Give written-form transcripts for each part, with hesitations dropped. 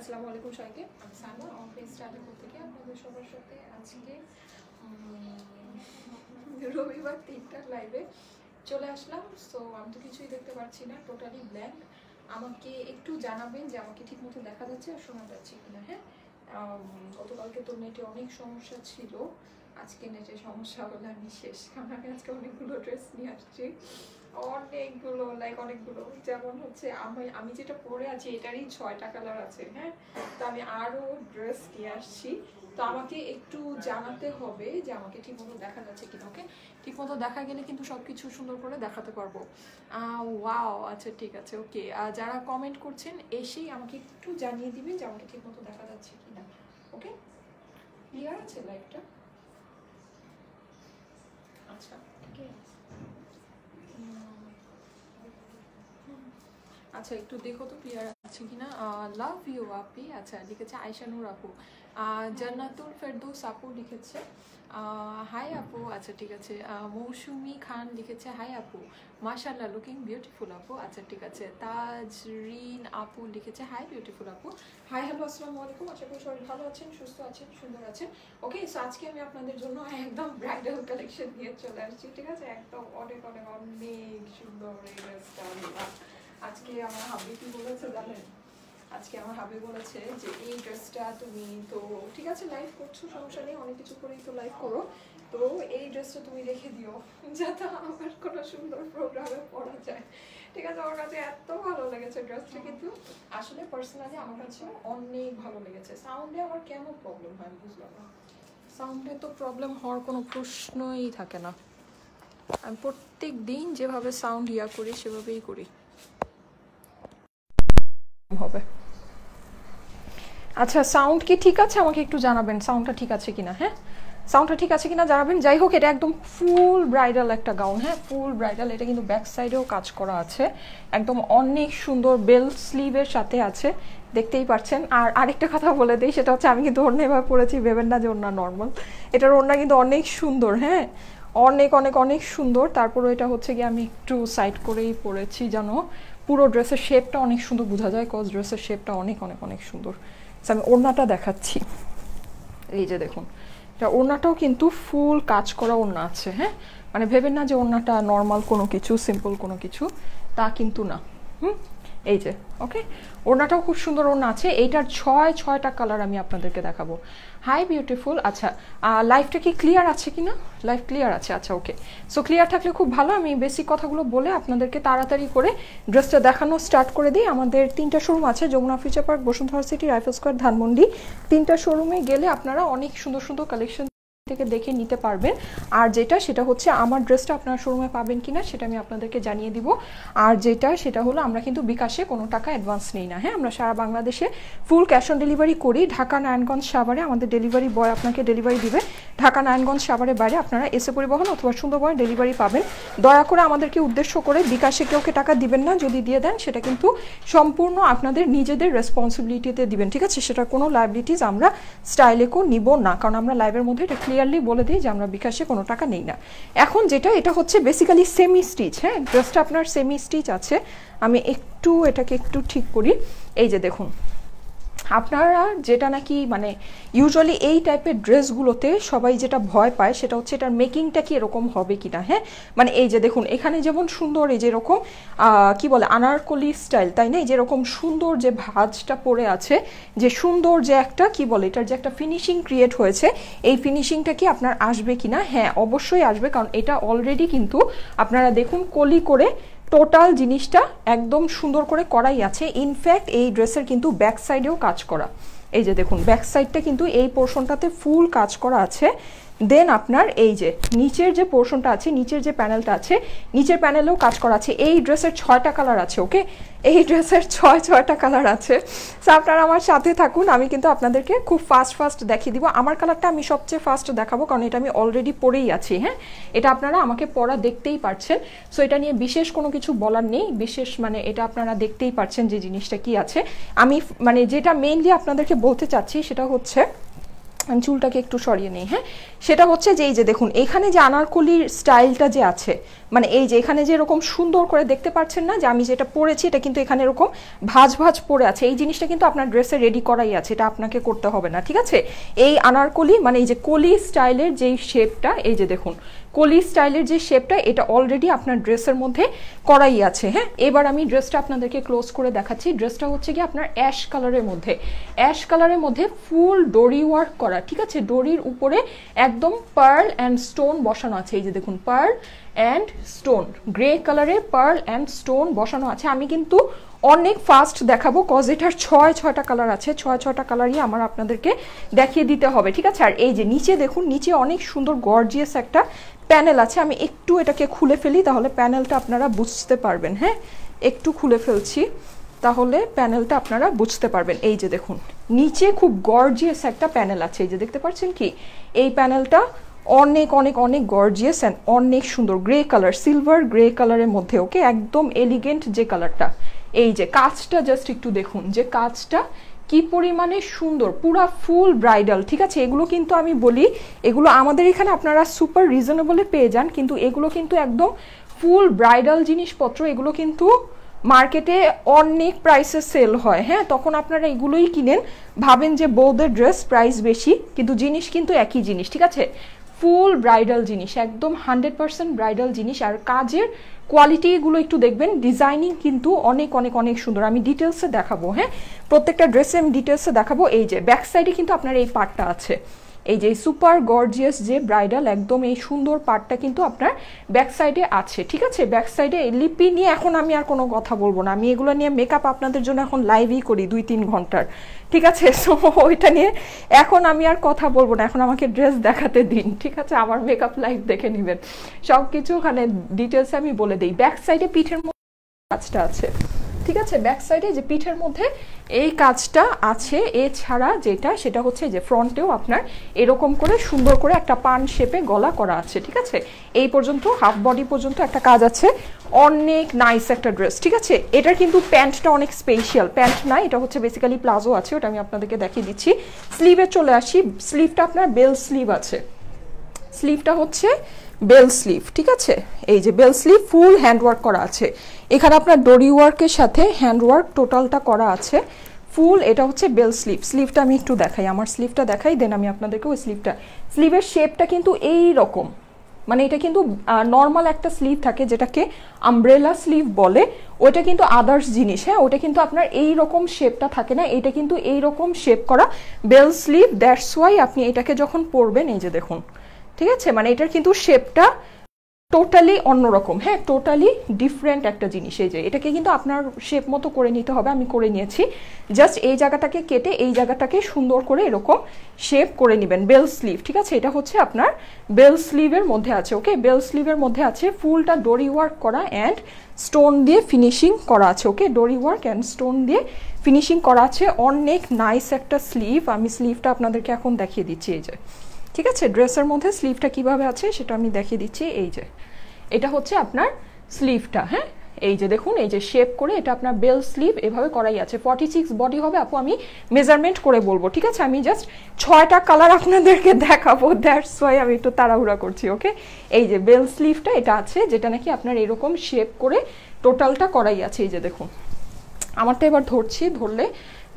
আসসালামু আলাইকুম সবাইকে। আমি সালমা অফিস স্টার্টের থেকে আপনাদের সবার সাথে আজকে রবিবার 3টার লাইভে চলে আসলাম। সো আমি তো কিছুই দেখতে পাচ্ছি না, টোটালি ব্ল্যাঙ্ক। আমাকে একটু জানাবেন যে আমাকে ঠিক মতো দেখা যাচ্ছে আর শোনা যাচ্ছে কিনা। হ্যাঁ, গতকালকে তো নেটে অনেক সমস্যা ছিল, আজকে নেটে সমস্যা হলে আমি শেষ। কারণ আমি আজকে অনেকগুলো ড্রেস নিয়ে আসছি, অনেকগুলো যেমন হচ্ছে আমি যেটা পরে আছি এটারই 6টা কালার আছে। হ্যাঁ, তো আমি আরও ড্রেস নিয়ে আসছি। তো আমাকে একটু জানাতে হবে যে আমাকে ঠিকমতো দেখা যাচ্ছে কিনা। ওকে, ঠিকমতো দেখা গেলে কিন্তু সব কিছু সুন্দর করে দেখাতে পারবো। ওয়াও, আচ্ছা ঠিক আছে, ওকে। যারা কমেন্ট করছেন এসেই আমাকে একটু জানিয়ে দিবেন যে আমাকে ঠিকমতো দেখা যাচ্ছে কিনা। ওকে, ক্লিয়ার আছে লাইভটা? আচ্ছা, ঠিক আছে। আচ্ছা, একটু দেখো তো ক্লিয়ার আছে কিনা। লাভ ইউ আপি, আচ্ছা লিখেছে আয়শা নূর আপু। জান্নাতুল ফেরদৌস আপু লিখেছে হাই আপু, আচ্ছা ঠিক আছে। মৌসুমি খান লিখেছে হাই আপু, মাশাআল্লাহ লুকিং বিউটিফুল আপু, আচ্ছা ঠিক আছে। তাজরিন আপু লিখেছে হাই বিউটিফুল আপু। হাই হ্যালো, আসসালামু আলাইকুম। আশা করি সবাই ভালো আছেন, সুস্থ আছেন, সুন্দর আছেন। ওকে, সো আজকে আমি আপনাদের জন্য একদম ব্রাইডাল কালেকশন নিয়ে চলে আসছি, ঠিক আছে। একদম অনেক সুন্দর এই ড্রেসটা। আজকে আমার হাবি কি বলেছে জানেন? আজকে আমার হাবি বলেছে যে এই ড্রেসটা তুমি তো ঠিক আছে লাইভ করছো, সমস্যা নেই, অনেক কিছু করেই তো লাইভ করো, তো এই ড্রেসটা তুমি রেখে দিও যাতে আমার কোনো সুন্দর প্রোগ্রামে পরা যায়, ঠিক আছে। আমার কাছে এত ভালো লেগেছে ড্রেসটা, কিন্তু আসলে পার্সোনালি আমার কাছে অনেক ভালো লেগেছে। সাউন্ডে আমার কেন প্রবলেম হয় আমি বুঝলাম না। সাউন্ডে তো প্রবলেম হওয়ার কোনো প্রশ্নই থাকে না, আমি প্রত্যেক দিন যেভাবে সাউন্ড করি সেভাবেই করি হবে। আচ্ছা, সাউন্ড কি ঠিক আছে? আমাকে একটু জানাবেন সাউন্ডটা ঠিক আছে কিনা। হ্যাঁ, সাউন্ডটা ঠিক আছে কিনা জানাবেন। যাই হোক, এটা একদম ফুল ব্রাইডাল একটা গাউন। হ্যাঁ, ফুল ব্রাইডাল। এটা কিন্তু ব্যাক সাইডেও কাজ করা আছে, একদম অনেক সুন্দর বেল স্লিভের সাথে আছে, দেখতেই পাচ্ছেন। আর আরেকটা কথা বলে দিই, সেটা হচ্ছে আমি কিন্তু ওড়না এভাবে পরেছি, ভেবেন না যে ওড়না নর্মাল, এটার ওড়না কিন্তু অনেক সুন্দর। হ্যাঁ, অনেক সুন্দর। তারপরে এটা হচ্ছে গিয়ে আমি একটু সাইড করেই পরেছি জানো, পুরো ড্রেসের শেপটা অনেক সুন্দর বোঝা যায়, কজ ড্রেসের শেপটা অনেক সুন্দর। আমি ওড়নাটা দেখাচ্ছি, এই যে দেখুন, এটা ওড়নাটাও কিন্তু ফুল কাজ করা ওড়না আছে। হ্যাঁ, মানে ভেবেন না যে ওড়নাটা নর্মাল কোনো কিছু, সিম্পল কোনো কিছু, তা কিন্তু না। এই যে ওকে, ওড়নাটাও খুব সুন্দর ওড়না আছে। এইটার 6টা কালার আমি আপনাদেরকে দেখাবো। Hi beautiful. আচ্ছা, লাইভটা কি ক্লিয়ার আছে কিনা? লাইভ ক্লিয়ার আছে, আচ্ছা ওকে। সো ক্লিয়ার থাকলে খুব ভালো। আমি বেসিক কথাগুলো বলে আপনাদেরকে তাড়াতাড়ি করে ড্রেসটা দেখানো স্টার্ট করে দিই। আমাদের 3টা শোরুম আছে, Jamuna Future Park, Bashundhara City, Rifle Square, Dhanmondi. 3টা শোরুমে গেলে আপনারা অনেক সুন্দর কালেকশন থেকে দেখে নিতে পারবেন। আর সেটা হচ্ছে আমার ড্রেসটা আপনারা শোরুমে পাবেন কিনা সেটা আমি আপনাদেরকে জানিয়ে দিব। আর সেটা হলো আমরা কিন্তু বিকাশে কোনো টাকা অ্যাডভান্স নেই না। হ্যাঁ, আমরা সারা বাংলাদেশে ফুল ক্যাশ অন ডেলিভারি করি। ঢাকা নারায়ণগঞ্জ সাভারে আমাদের ডেলিভারি বয় আপনাকে ডেলিভারি দিবে। ঢাকা নারায়ণগঞ্জ সাভারের বাইরে আপনারা এসে পরিবহন অথবা সুন্দরবনে ডেলিভারি পাবেন। দয়া করে আমাদেরকে উদ্দেশ্য করে বিকাশে কেউকে টাকা দিবেন না, যদি দিয়ে দেন সেটা কিন্তু সম্পূর্ণ আপনাদের নিজেদের রেসপন্সিবিলিটিতে দিবেন, ঠিক আছে। সেটার কোনো লায়াবিলিটিস আমরা স্টাইলেকেও নিব না, কারণ আমরা লাইভের মধ্যে এটা ক্লিয়ারলি বলে দিই যে আমরা বিকাশে কোনো টাকা নেই না। এখন এটা হচ্ছে বেসিক্যালি সেমি স্টিচ। হ্যাঁ, ড্রেসটা আপনার সেমি স্টিচ আছে। আমি এটাকে একটু ঠিক করি। এই যে দেখুন, আপনারা যেটা নাকি মানে ইউজুয়ালি এই টাইপের ড্রেসগুলোতে সবাই যেটা ভয় পায় সেটা হচ্ছে এটার মেকিংটা কি এরকম হবে কিনা। হ্যাঁ, মানে এই যে দেখুন, এখানে যেমন সুন্দর এই যে এরকম কি বলে আনারকলি স্টাইল, তাই না? এই যে এরকম সুন্দর যে ভাঁজটা পড়ে আছে, যে সুন্দর যে একটা কি বলে এটার যে একটা ফিনিশিং ক্রিয়েট হয়েছে, এই ফিনিশিংটা কি আপনার আসবে কিনা? হ্যাঁ, অবশ্যই আসবে, কারণ এটা অলরেডি কিন্তু আপনারা দেখুন কলি করে টোটাল জিনিসটা একদম সুন্দর করে করাই আছে। ইনফ্যাক্ট এই ড্রেসের কিন্তু ব্যাক সাইডেও কাজ করা। এই যে দেখুন, ব্যাক সাইডটা কিন্তু এই পোর্শনটাতে ফুল কাজ করা আছে। দেন আপনার এই যে নিচের যে পোর্শনটা আছে, নিচের যে প্যানেলটা আছে, নিচের প্যানেলেও কাজ করা আছে। এই ড্রেসের 6টা কালার আছে। ওকে, এই ড্রেসের 6টা কালার আছে। সো আপনারা আমার সাথে থাকুন, আমি কিন্তু আপনাদেরকে খুব ফাস্ট দেখিয়ে দিব। আমার কালারটা আমি সবচেয়ে ফার্স্ট দেখাবো, কারণ এটা আমি অলরেডি পরেই আছি। হ্যাঁ, এটা আপনারা আমাকে পরা দেখতেই পাচ্ছেন। সো এটা নিয়ে বিশেষ কোনো কিছু বলার নেই, বিশেষ মানে এটা আপনারা দেখতেই পাচ্ছেন যে জিনিসটা কি আছে। আমি মানে যেটা মেইনলি আপনাদেরকে বলতে চাচ্ছি সেটা হচ্ছে আমি চুলটাকে একটু সরিয়ে নিই। হ্যাঁ, সেটা হচ্ছে যে এই যে দেখুন এখানে যে আনারকলির স্টাইলটা যে আছে, মানে এই যে এখানে যে এরকম সুন্দর করে দেখতে পাচ্ছেন না যে আমি যেটা পরেছি এটা কিন্তু এখানে এরকম ভাঁজ ভাঁজ পরে আছে, এই জিনিসটা কিন্তু আপনার ড্রেসে রেডি করাই আছে, এটা আপনাকে করতে হবে না। ঠিক আছে, এই আনারকলি মানে এই যে কলি স্টাইলের যেই শেপটা, এই যে দেখুন কলি স্টাইলের যে শেপটা, এটা অলরেডি আপনার ড্রেসের মধ্যে করাই আছে। হ্যাঁ, এবার আমি ড্রেসটা আপনাদেরকে ক্লোজ করে দেখাচ্ছি। ড্রেসটা হচ্ছে কি আপনার অ্যাশ কালারের মধ্যে, অ্যাশ কালারের মধ্যে ফুল ডোরি ওয়ার্ক করা। ঠিক আছে, ডোরির উপরে একদম পার্ল অ্যান্ড স্টোন বসানো আছে, এই যে দেখুন পার্ল অ্যান্ড স্টোন, গ্রে কালারের পার্ল অ্যান্ড স্টোন বসানো আছে। আমি কিন্তু অনেক ফাস্ট দেখাবো কজ এটার ছয়টা কালার আছে, ছয়টা কালারই আমার আপনাদেরকে দেখিয়ে দিতে হবে। ঠিক আছে, আর এই যে নিচে দেখুন, নিচে অনেক সুন্দর গর্জিয়াস একটা প্যানেল আছে। আমি একটু এটাকে খুলে ফেলি তাহলে প্যানেলটা আপনারা বুঝতে পারবেন। হ্যাঁ, একটু খুলে ফেলছি তাহলে প্যানেলটা আপনারা বুঝতে পারবেন। এই যে দেখুন নিচে খুব গর্জিয়াস একটা প্যানেল আছে, এই যে দেখতে পাচ্ছেন কি, এই প্যানেলটা অনেক অনেক অনেক গর্জিয়াস অ্যান্ড অনেক সুন্দর গ্রে কালার, সিলভার গ্রে কালারের মধ্যে। ওকে, একদম এলিগেন্ট যে কালারটা। এই যে কাজটা জাস্ট একটু দেখুন যে কাজটা কি পরিমাণে সুন্দর, পুরা ফুল ব্রাইডাল। ঠিক আছে, এগুলো কিন্তু আমি বলি এগুলো আমাদের এখানে আপনারা সুপার রিজনেবলে পেয়ে যান, কিন্তু এগুলো কিন্তু একদম ফুল ব্রাইডাল জিনিসপত্র, এগুলো কিন্তু মার্কেটে অনেক প্রাইসে সেল হয়। হ্যাঁ, তখন আপনারা এগুলোই কিনেন, ভাবেন যে বউদের ড্রেস প্রাইস বেশি, কিন্তু জিনিস কিন্তু একই জিনিস। ঠিক আছে, ফুল ব্রাইডাল জিনিস, একদম 100% ব্রাইডাল জিনিস। আর কাজের কোয়ালিটিগুলো একটু দেখবেন, ডিজাইনিং কিন্তু অনেক অনেক অনেক সুন্দর। আমি ডিটেলসে দেখাবো। হ্যাঁ, প্রত্যেকটা ড্রেসে আমি ডিটেলসে দেখাবো। এই যে ব্যাক সাইডে কিন্তু আপনার এই পার্টটা আছে, এই যে সুপার গর্জিয়াস যে ব্রাইডাল একদম এই সুন্দর পার্টটা কিন্তু আপনার ব্যাক সাইডে আছে। ঠিক আছে, ব্যাক সাইডে লিপি নিয়ে এখন আমি আর কোনো কথা বলবো না, আমি এগুলো নিয়ে মেকআপ আপনাদের জন্য এখন লাইভই করি 2-3 ঘন্টার। ঠিক আছে, সো ওইটা নিয়ে এখন আমি আর কথা বলবো না, এখন আমাকে ড্রেস দেখাতে দিন। ঠিক আছে, আমার মেকআপ লাইভ দেখে নেবেন, সব কিছু ওখানে ডিটেলসে আমি বলে দিই। ব্যাক সাইডে পিঠের মধ্যে কাজটা আছে। ঠিক আছে, ব্যাক সাইডে যে পিঠের মধ্যে এই কাজটা আছে, এছাড়া যেটা সেটা হচ্ছে যে ফ্রন্টেও আপনার এরকম করে সুন্দর করে একটা পান শেপে গলা করা আছে। ঠিক আছে, এই পর্যন্ত হাফ বডি পর্যন্ত একটা কাজ আছে, অনেক নাইস একটা ড্রেস। ঠিক আছে, এটার কিন্তু প্যান্টটা অনেক স্পেশাল, প্যান্ট না, এটা হচ্ছে বেসিক্যালি প্লাজো আছে, ওটা আমি আপনাদেরকে দেখিয়ে দিচ্ছি। স্লিভে চলে আসি, স্লিভটা আপনার বেল স্লিভ আছে, স্লিভটা হচ্ছে বেল স্লিভ। ঠিক আছে, এই যে বেল স্লিভ ফুল হ্যান্ডওয়ার্ক করা আছে, এখানে আপনার ডোরি ওয়ার্কের সাথে হ্যান্ডওয়ার্ক টোটালটা করা আছে ফুল। এটা হচ্ছে বেল স্লিভ। স্লিভটা আমি একটু দেখাই, আমার স্লিভটা দেখাই, দেন আমি আপনাদেরকে ওই স্লিভটা, স্লিভের শেপটা কিন্তু এই রকম, মানে এটা কিন্তু নর্মাল একটা স্লিভ থাকে যেটাকে আমব্রেলা স্লিভ বলে, ওইটা কিন্তু আদার্স জিনিস। হ্যাঁ, ওটা কিন্তু আপনার এই রকম শেপটা থাকে না, এটা কিন্তু এই রকম শেপ করা বেল স্লিভ। দ্যাটস ওয়াই আপনি এটাকে যখন পরবেন, এই যে দেখুন, ঠিক আছে, মানে এটার কিন্তু শেপটা টোটালি অন্যরকম। হ্যাঁ, টোটালি ডিফারেন্ট একটা জিনিস। এই যে এটাকে কিন্তু আপনার শেপ মতো করে নিতে হবে, আমি করে নিয়েছি। জাস্ট এই জায়গাটাকে কেটে এই জায়গাটাকে সুন্দর করে এরকম শেপ করে নেবেন, বেল স্লিভ। ঠিক আছে, এটা হচ্ছে আপনার বেল স্লিভের মধ্যে আছে। ওকে, বেল স্লিভের মধ্যে আছে, ফুলটা ডোরি ওয়ার্ক করা অ্যান্ড স্টোন দিয়ে ফিনিশিং করা আছে। ওকে, ডোরি ওয়ার্ক অ্যান্ড স্টোন দিয়ে ফিনিশিং করা আছে, অনেক নাইস একটা স্লিভ। আমি স্লিভটা আপনাদেরকে এখন দেখিয়ে দিচ্ছি। এই যে ঠিক আছে, ড্রেসের মধ্যে স্লিভটা কিভাবে আছে সেটা আমি দেখিয়ে দিচ্ছি। এই যে এটা হচ্ছে আপনার স্লিভটা। হ্যাঁ, এই যে দেখুন, এই যে শেপ করে এটা আপনার বেল স্লিভ এভাবে করাই আছে। 46 বডি হবে আপু, আমি মেজারমেন্ট করে বলবো। ঠিক আছে, আমি জাস্ট 6টা কালার আপনাদেরকে দেখাবো, দ্যাটস ওয়াই আমি একটু তাড়াহুড়া করছি। ওকে, এই যে বেল স্লিভটা এটা আছে, যেটা নাকি আপনার এরকম শেপ করে টোটালটা করাই আছে। এই যে দেখুন, আমারটা এবার ধরছি, ধরলে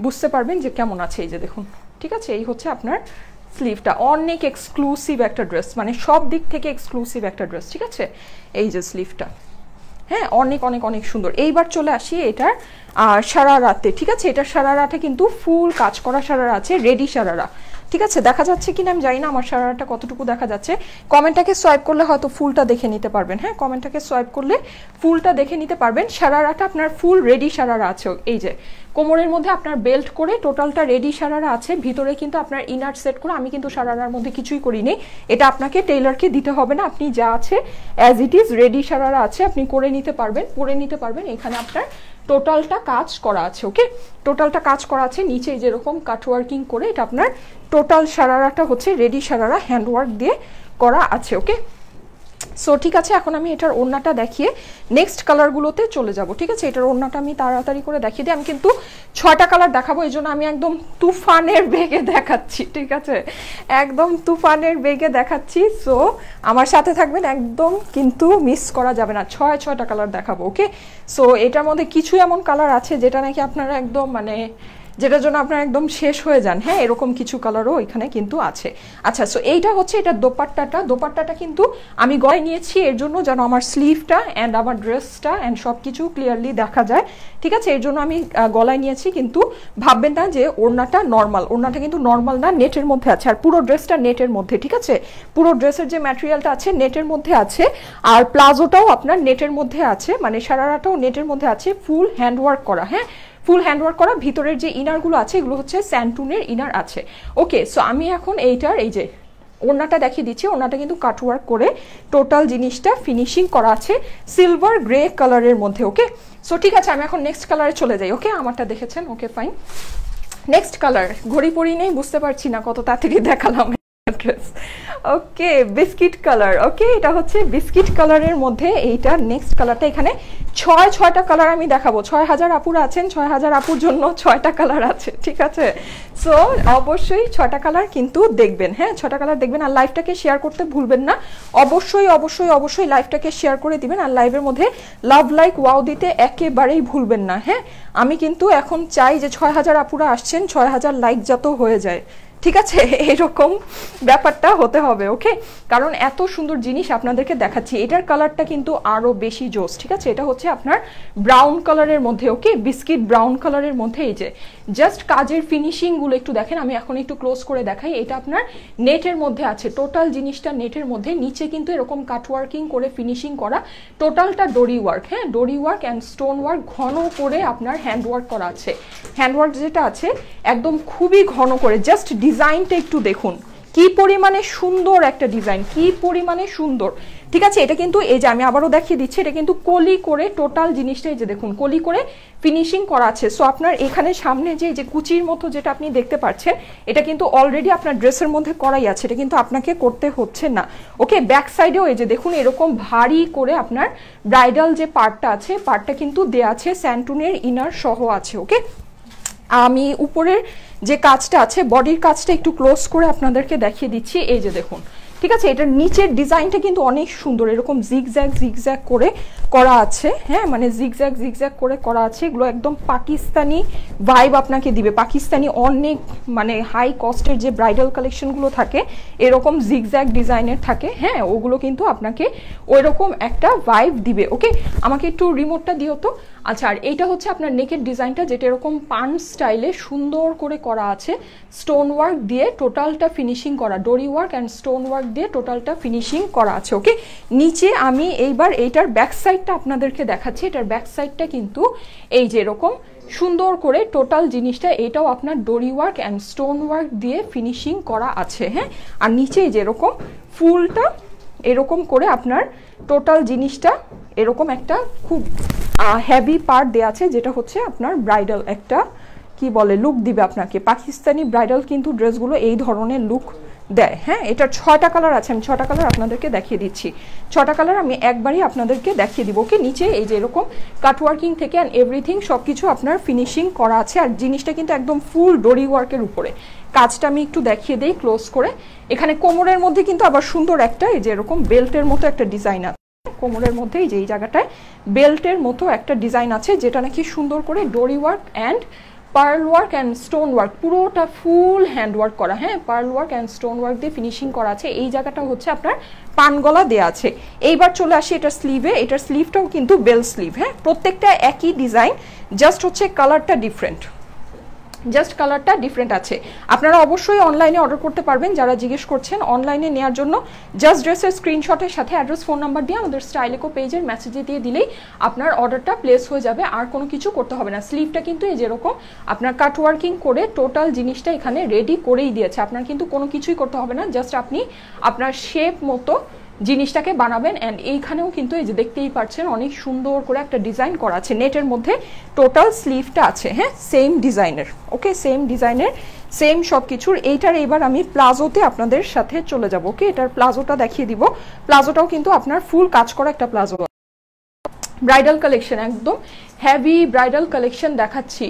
বুঝতে পারবেন যে কেমন আছে। এই যে দেখুন, ঠিক আছে, এই হচ্ছে আপনার স্লিভটা, অনেক এক্সক্লুসিভ একটা ড্রেস, মানে সব দিক থেকে এক্সক্লুসিভ একটা ড্রেস। ঠিক আছে, এই যে স্লিভটা, হ্যাঁ, অনেক অনেক অনেক সুন্দর। এইবার চলে আসি এটার সারারাতে। ঠিক আছে, এটার সারারাতে কিন্তু ফুল কাজ করা সারারা আছে, রেডি সারারা। ঠিক আছে, দেখা যাচ্ছে কিনা আমি জানি না আমার সারারাটা কতটুকু দেখা যাচ্ছে, কমেন্টটাকে সোয়াইপ করলে হয়তো ফুলটা দেখে নিতে পারবেন। হ্যাঁ, কমেন্টটাকে সোয়াইপ করলে ফুলটা দেখে নিতে পারবেন। সারারাটা আপনার ফুল রেডি সারারা আছে, এই যে কোমরের মধ্যে আপনার বেল্ট করে টোটালটা রেডি সারারা আছে, ভিতরে কিন্তু আপনার ইনার সেট করে, আমি কিন্তু সারারার মধ্যে কিছুই করিনি, এটা আপনাকে টেইলারকে দিতে হবে না, আপনি যা আছে as it is ready sharara আছে, আপনি করে নিতে পারবেন, পরে নিতে পারবেন। এখানে আপনার টোটালটা কাজ করা আছে। ওকে, টোটালটা কাজ করা আছে, নিচে যেরকম কাটওয়ার্কিং করে এটা আপনার টোটাল সারারাটা হচ্ছে রেডি সারারা হ্যান্ডওয়ার্ক দিয়ে করা আছে। ওকে, সো ঠিক আছে, এখন আমি এটার ওড়নাটা দেখিয়ে নেক্সট কালারগুলোতে চলে যাব। ঠিক আছে, এটার ওড়নাটা আমি তাড়াতাড়ি করে দেখিয়ে দিই। আমি কিন্তু 6টা কালার দেখাবো, এই জন্য আমি একদম তুফানের বেগে দেখাচ্ছি। ঠিক আছে, একদম তুফানের বেগে দেখাচ্ছি। সো আমার সাথে থাকবেন, একদম কিন্তু মিস করা যাবে না। 6টা কালার দেখাবো। ওকে, সো এটার মধ্যে কিছু এমন কালার আছে যেটা নাকি আপনারা একদম মানে যেটার জন্য আপনারা একদম শেষ হয়ে যান। হ্যাঁ, এরকম কিছু কালারও এখানে কিন্তু আছে। আচ্ছা, সো এইটা হচ্ছে এটা দোপাট্টাটা কিন্তু আমি গলায় নিয়েছি এর জন্য যেন আমার স্লিভটা অ্যান্ড আমার ড্রেসটা অ্যান্ড সব কিছু ক্লিয়ারলি দেখা যায়। ঠিক আছে, এর জন্য আমি গলায় নিয়েছি, কিন্তু ভাববেন না যে ওড়নাটা নর্মাল, ওড়নাটা কিন্তু নর্মাল না, নেটের মধ্যে আছে। আর পুরো ড্রেসটা নেটের মধ্যে। ঠিক আছে, পুরো ড্রেসের যে ম্যাটেরিয়ালটা আছে নেটের মধ্যে আছে, আর প্লাজোটাও আপনার নেটের মধ্যে আছে, মানে সারারাটাও নেটের মধ্যে আছে, ফুল হ্যান্ডওয়ার্ক করা। হ্যাঁ, ফুল হ্যান্ডওয়ার্ক করা, ভিতরের যে ইনারগুলো আছে এগুলো হচ্ছে স্যান্টুনের ইনার আছে। ওকে, সো আমি এখন এইটার এই যে ওড়নাটা দেখিয়ে দিচ্ছি। ওড়নাটা কিন্তু কাটওয়ার্ক করে টোটাল জিনিসটা ফিনিশিং করা আছে সিলভার গ্রে কালারের মধ্যে। ওকে, সো ঠিক আছে, আমি এখন নেক্সট কালারে চলে যাই। ওকে, আমারটা দেখেছেন। ওকে, ফাইন। নেক্সট কালার, ঘড়ি পড়ি নেই, বুঝতে পারছি না কত তাড়াতাড়ি দেখালাম ড্রেস। ওকে, বিস্কিট কালার। ওকে, এটা হচ্ছে বিস্কিট কালারের মধ্যে এইটা নেক্সট কালারটা। এখানে 6টা কালার আমি দেখাবো। 6000 আপুরা আছেন, 6000 আপুর জন্য 6টা কালার আছে। ঠিক আছে, সো অবশ্যই 6টা কালার কিন্তু দেখবেন। হ্যাঁ, 6টা কালার দেখবেন, আর লাইভটাকে শেয়ার করতে ভুলবেন না। অবশ্যই অবশ্যই অবশ্যই লাইভটাকে শেয়ার করে দিবেন, আর লাইভের মধ্যে লাভ লাইক ওয়াও দিতে একেবারেই ভুলবেন না। হ্যাঁ, আমি কিন্তু এখন চাই যে 6000 আপুরা আসছেন, 6000 লাইক যত হয়ে যায়। ঠিক আছে, এরকম ব্যাপারটা হতে হবে। ওকে, কারণ এত সুন্দর জিনিস আপনাদেরকে দেখাচ্ছি। এটার কালারটা কিন্তু আরো বেশি জোস। ঠিক আছে, এটা হচ্ছে আপনার ব্রাউন কালারের মধ্যে। ওকে, বিস্কিট ব্রাউন কালারের মধ্যে। এই যে জাস্ট কাজের ফিনিশিং গুলো একটু দেখেন, আমি এখন একটু ক্লোজ করে দেখাই। এটা আপনার নেটের মধ্যে আছে, টোটাল জিনিসটা নেটের মধ্যে। নিচে কিন্তু এরকম কাটওয়ার্কিং করে ফিনিশিং করা, টোটালটা ডোরি ওয়ার্ক। হ্যাঁ, ডোরি ওয়ার্ক অ্যান্ড স্টোন ওয়ার্ক, ঘন করে আপনার হ্যান্ড ওয়ার্ক করা আছে। হ্যান্ড ওয়ার্ক যেটা আছে একদম খুবই ঘন করে। জাস্ট ডিজাইনটা একটু দেখুন, কি পরিমাণে সুন্দর একটা ডিজাইন, কি পরিমাণে সুন্দর। ঠিক আছে, এটা কিন্তু এই যে আমি আবারও দেখিয়ে দিচ্ছি, এটা কিন্তু কলি করে টোটাল জিনিসটা এই যে দেখুন কলি করে ফিনিশিং করা আছে। সো আপনার এখানে সামনে যে কুচির মতো যেটা আপনি দেখতে পাচ্ছেন, এটা কিন্তু অলরেডি আপনার ড্রেসের মধ্যে করাই আছে, এটা কিন্তু আপনাকে করতে হচ্ছে না। ওকে, ব্যাক সাইডেও এই যে দেখুন এরকম ভারী করে আপনার ব্রাইডাল যে পার্টটা আছে, পার্টটা কিন্তু দেয়া আছে স্যান্টুনের ইনার সহ আছে। ওকে, আমি উপরের যে কাজটা আছে বডির কাজটা একটু ক্লোজ করে আপনাদেরকে দেখিয়ে দিচ্ছি। এই যে দেখুন, ঠিক আছে, এটার নিচের ডিজাইনটা কিন্তু অনেক সুন্দর, এরকম জিগজ্যাগ করে করা আছে। হ্যাঁ, মানে জিগজ্যাগ করে করা আছে। এগুলো একদম পাকিস্তানি ভাইব আপনাকে দিবে। পাকিস্তানি অনেক মানে হাই কস্টের যে ব্রাইডাল কালেকশনগুলো থাকে এরকম জিগজ্যাগ ডিজাইনের থাকে। হ্যাঁ, ওগুলো কিন্তু আপনাকে ওইরকম একটা ভাইব দিবে। ওকে, আমাকে একটু রিমোটটা দিও তো। আচ্ছা, আর এইটা হচ্ছে আপনার নেকের ডিজাইনটা, যেটা এরকম পান স্টাইলে সুন্দর করে করা আছে, স্টোন ওয়ার্ক দিয়ে টোটালটা ফিনিশিং করা, ডোরি ওয়ার্ক অ্যান্ড স্টোন ওয়ার্ক দিয়ে টোটালটা ফিনিশিং করা আছে। ওকে, নিচে আমি এইবার এইটার ব্যাক সাইডটা আপনাদেরকে দেখাচ্ছি। এটার ব্যাক সাইডটা কিন্তু এই যে এরকম সুন্দর করে টোটাল জিনিসটা, এটাও আপনার ডোরি ওয়ার্ক অ্যান্ড স্টোন ওয়ার্ক দিয়ে ফিনিশিং করা আছে। হ্যাঁ, আর নিচে যে এরকম ফুলটা এরকম করে আপনার টোটাল জিনিসটা এরকম একটা খুব হেভি পার্ট দেওয়া আছে, যেটা হচ্ছে আপনার ব্রাইডাল একটা কি বলে লুক দিবে আপনাকে। পাকিস্তানি ব্রাইডাল কিন্তু ড্রেসগুলো এই ধরনের লুক দেয়। হ্যাঁ, এটার 6টা কালার আছে, আমি 6টা কালার আপনাদেরকে দেখিয়ে দিচ্ছি। 6টা কালার আমি একবারই আপনাদেরকে দেখিয়ে দিব। ওকে, নিচে এই যে এরকম কাটওয়ার্কিং থেকে অ্যান্ড এভরিথিং সব কিছু আপনার ফিনিশিং করা আছে, আর জিনিসটা কিন্তু একদম ফুল ডোরি ওয়ার্কের উপরে। কাজটা আমি একটু দেখিয়ে দিই ক্লোজ করে। এখানে কোমরের মধ্যে কিন্তু আবার সুন্দর একটা এই যে এরকম বেল্টের মতো একটা ডিজাইন আছে। কোমরের মধ্যে এই যে এই জায়গাটায় বেল্টের মতো একটা ডিজাইন আছে, যেটা নাকি সুন্দর করে ডোরি work and pearl work and stone work, পুরোটা ফুল হ্যান্ড ওয়ার্ক করা। হ্যাঁ, pearl work and stone work দিয়ে ফিনিশিং করা আছে। এই জায়গাটা হচ্ছে আপনার পানগলা দেওয়া আছে। এইবার চলে আসি এটার স্লিভে। এটার স্লিভটাও কিন্তু বেল স্লিভ। হ্যাঁ, প্রত্যেকটা একই ডিজাইন, জাস্ট হচ্ছে কালারটা ডিফারেন্ট, আছে। আপনারা অবশ্যই অনলাইনে অর্ডার করতে পারবেন। যারা জিজ্ঞেস করছেন অনলাইনে নেওয়ার জন্য, জাস্ট ড্রেসের স্ক্রিনশটের সাথে অ্যাড্রেস ফোন নাম্বার দিয়ে আমাদের স্টাইলেকো পেজের মেসেজে দিয়ে দিলেই আপনার অর্ডারটা প্লেস হয়ে যাবে, আর কোনো কিছু করতে হবে না। স্লিভটা কিন্তু এই যেরকম আপনার কাটওয়ার্কিং করে টোটাল জিনিসটা এখানে রেডি করেই দিয়েছে, আপনার কিন্তু কোনো কিছুই করতে হবে না। জাস্ট আপনি আপনার শেপ মতো জিনিসটাকে বানাবেন। অ্যান্ড এইখানেও কিন্তু এই যে দেখতেই পাচ্ছেন অনেক সুন্দর করে একটা ডিজাইন করা আছে, নেটের মধ্যে টোটাল স্লিভটা আছে, হ্যাঁ সেম ডিজাইনের, ওকে সেম ডিজাইনের সেম সব কিছুর। এইটার এবার আমি প্লাজোতে আপনাদের সাথে চলে যাব, ওকে এটার প্লাজোটা দেখিয়ে দিব। প্লাজোটাও কিন্তু আপনার ফুল কাজ করা একটা প্লাজো, ব্রাইডাল কালেকশন, একদম হেভি ব্রাইডাল কালেকশন দেখাচ্ছি।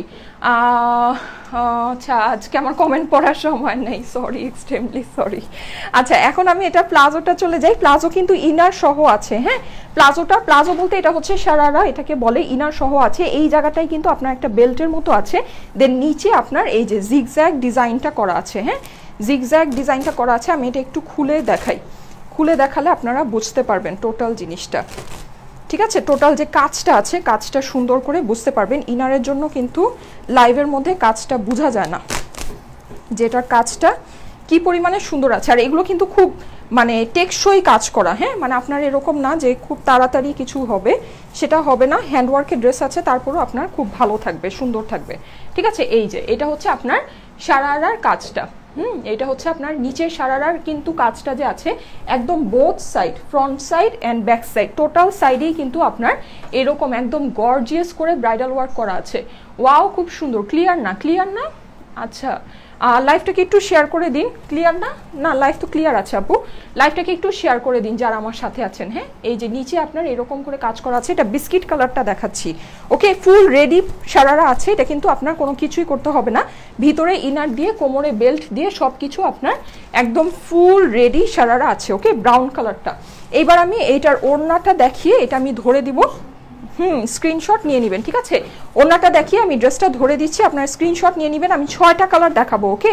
আচ্ছা আজকে আমার কমেন্ট পড়ার সময় নেই, সরি, এক্সট্রিমলি সরি। আচ্ছা এখন আমি এটা প্লাজোটা চলে যাই। প্লাজো কিন্তু ইনার সহ আছে, হ্যাঁ প্লাজোটা, প্লাজো বলতে এটা হচ্ছে সারারা, এটাকে বলে, ইনার সহ আছে। এই জায়গাটায় কিন্তু আপনার একটা বেল্টের মতো আছে, দেন নিচে আপনার এই যে জিগজ্যাগ ডিজাইনটা করা আছে, হ্যাঁ জিগজ্যাগ ডিজাইনটা করা আছে। আমি এটা একটু খুলে দেখাই, খুলে দেখালে আপনারা বুঝতে পারবেন টোটাল জিনিসটা, ঠিক আছে টোটাল যে কাজটা আছে কাজটা সুন্দর করে বুঝতে পারবেন। ইনারের জন্য কিন্তু লাইভের মধ্যে কাজটা বোঝা যায় না, যেটার কাজটা কি পরিমাণে সুন্দর আছে। আর এগুলো কিন্তু খুব মানে টেকসই কাজ করা, হ্যাঁ মানে আপনার এরকম না যে খুব তাড়াতাড়ি কিছু হবে, সেটা হবে না। হ্যান্ডওয়ার্কের ড্রেস আছে, তারপরও আপনার খুব ভালো থাকবে, সুন্দর থাকবে, ঠিক আছে। এই যে এটা হচ্ছে আপনার সারারার কাজটা, এটা হচ্ছে আপনার নিচের সারারার কিন্তু কাজটা যে আছে একদম both side, front side and back side, total সাইডেই কিন্তু আপনার এরকম একদম গর্জিয়াস করে ব্রাইডাল ওয়ার্ক করা আছে। ওয়াও খুব সুন্দর। ক্লিয়ার না? ক্লিয়ার না? আচ্ছা লাইভটাকে একটু শেয়ার করে দিন। ক্লিয়ার না? না লাইভ তো ক্লিয়ার আছে আপু, লাইভটাকে একটু শেয়ার করে দিন যারা আমার সাথে আছেন। হ্যাঁ এই যে নিচে আপনার এরকম করে কাজ করা আছে, এটা বিস্কিট কালারটা দেখাচ্ছি, ওকে ফুল রেডি সারারা আছে। এটা কিন্তু আপনার কোনো কিছুই করতে হবে না, ভিতরে ইনার দিয়ে কোমরে বেল্ট দিয়ে সব কিছু আপনার একদম ফুল রেডি সারারা আছে, ওকে ব্রাউন কালারটা। এইবার আমি এইটার ওড়নাটা দেখিয়ে এটা আমি ধরে দিব, স্ক্রিনশট নিয়ে নেবেন, ঠিক আছে। ওড়নাটা দেখিয়ে আমি ড্রেসটা ধরে দিচ্ছি, আপনার স্ক্রিনশট নিয়ে নেবেন। আমি 6টা কালার দেখাবো, ওকে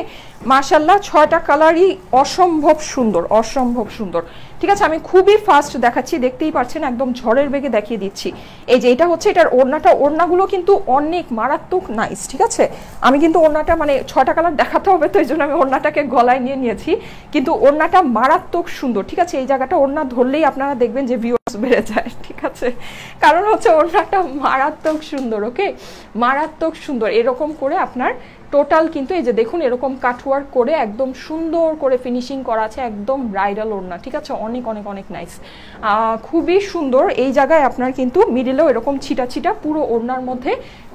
মাশাআল্লাহ 6টা কালারই অসম্ভব সুন্দর, অসম্ভব সুন্দর, ঠিক আছে। আমি খুবই ফাস্ট দেখাচ্ছি, দেখতেই পাচ্ছেন একদম ঝড়ের বেগে দেখিয়ে দিচ্ছি। এই যে এটা হচ্ছে এটার ওড়নাটা, ওড়নাগুলো কিন্তু অনেক মারাত্মক নাইস, ঠিক আছে। আমি কিন্তু ওড়নাটা মানে 6টা কালার দেখাতে হবে তো এই জন্য আমি ওড়নাটাকে গলায় নিয়ে নিয়েছি, কিন্তু ওড়নাটা মারাত্মক সুন্দর, ঠিক আছে। এই জায়গাটা ওড়না ধরলেই আপনারা দেখবেন যে ভিউয়ার্স বেড়ে যায়, ঠিক আছে, কারণ হচ্ছে ওড়নাটা মারাত্মক সুন্দর, ওকে মারাত্মক সুন্দর। এরকম করে আপনার টোটাল কিন্তু এই যে দেখুন এরকম কাটওয়ার্ক করে একদম সুন্দর করে ফিনিশিং করা আছে, একদম ব্রাইডাল ওড়না, ঠিক আছে। অনেক অনেক অনেক নাইস, খুবই সুন্দর। এই জায়গায় আপনার কিন্তু মিডিলেও এরকম ছিটা ছিটা পুরো ওড়নার মধ্যে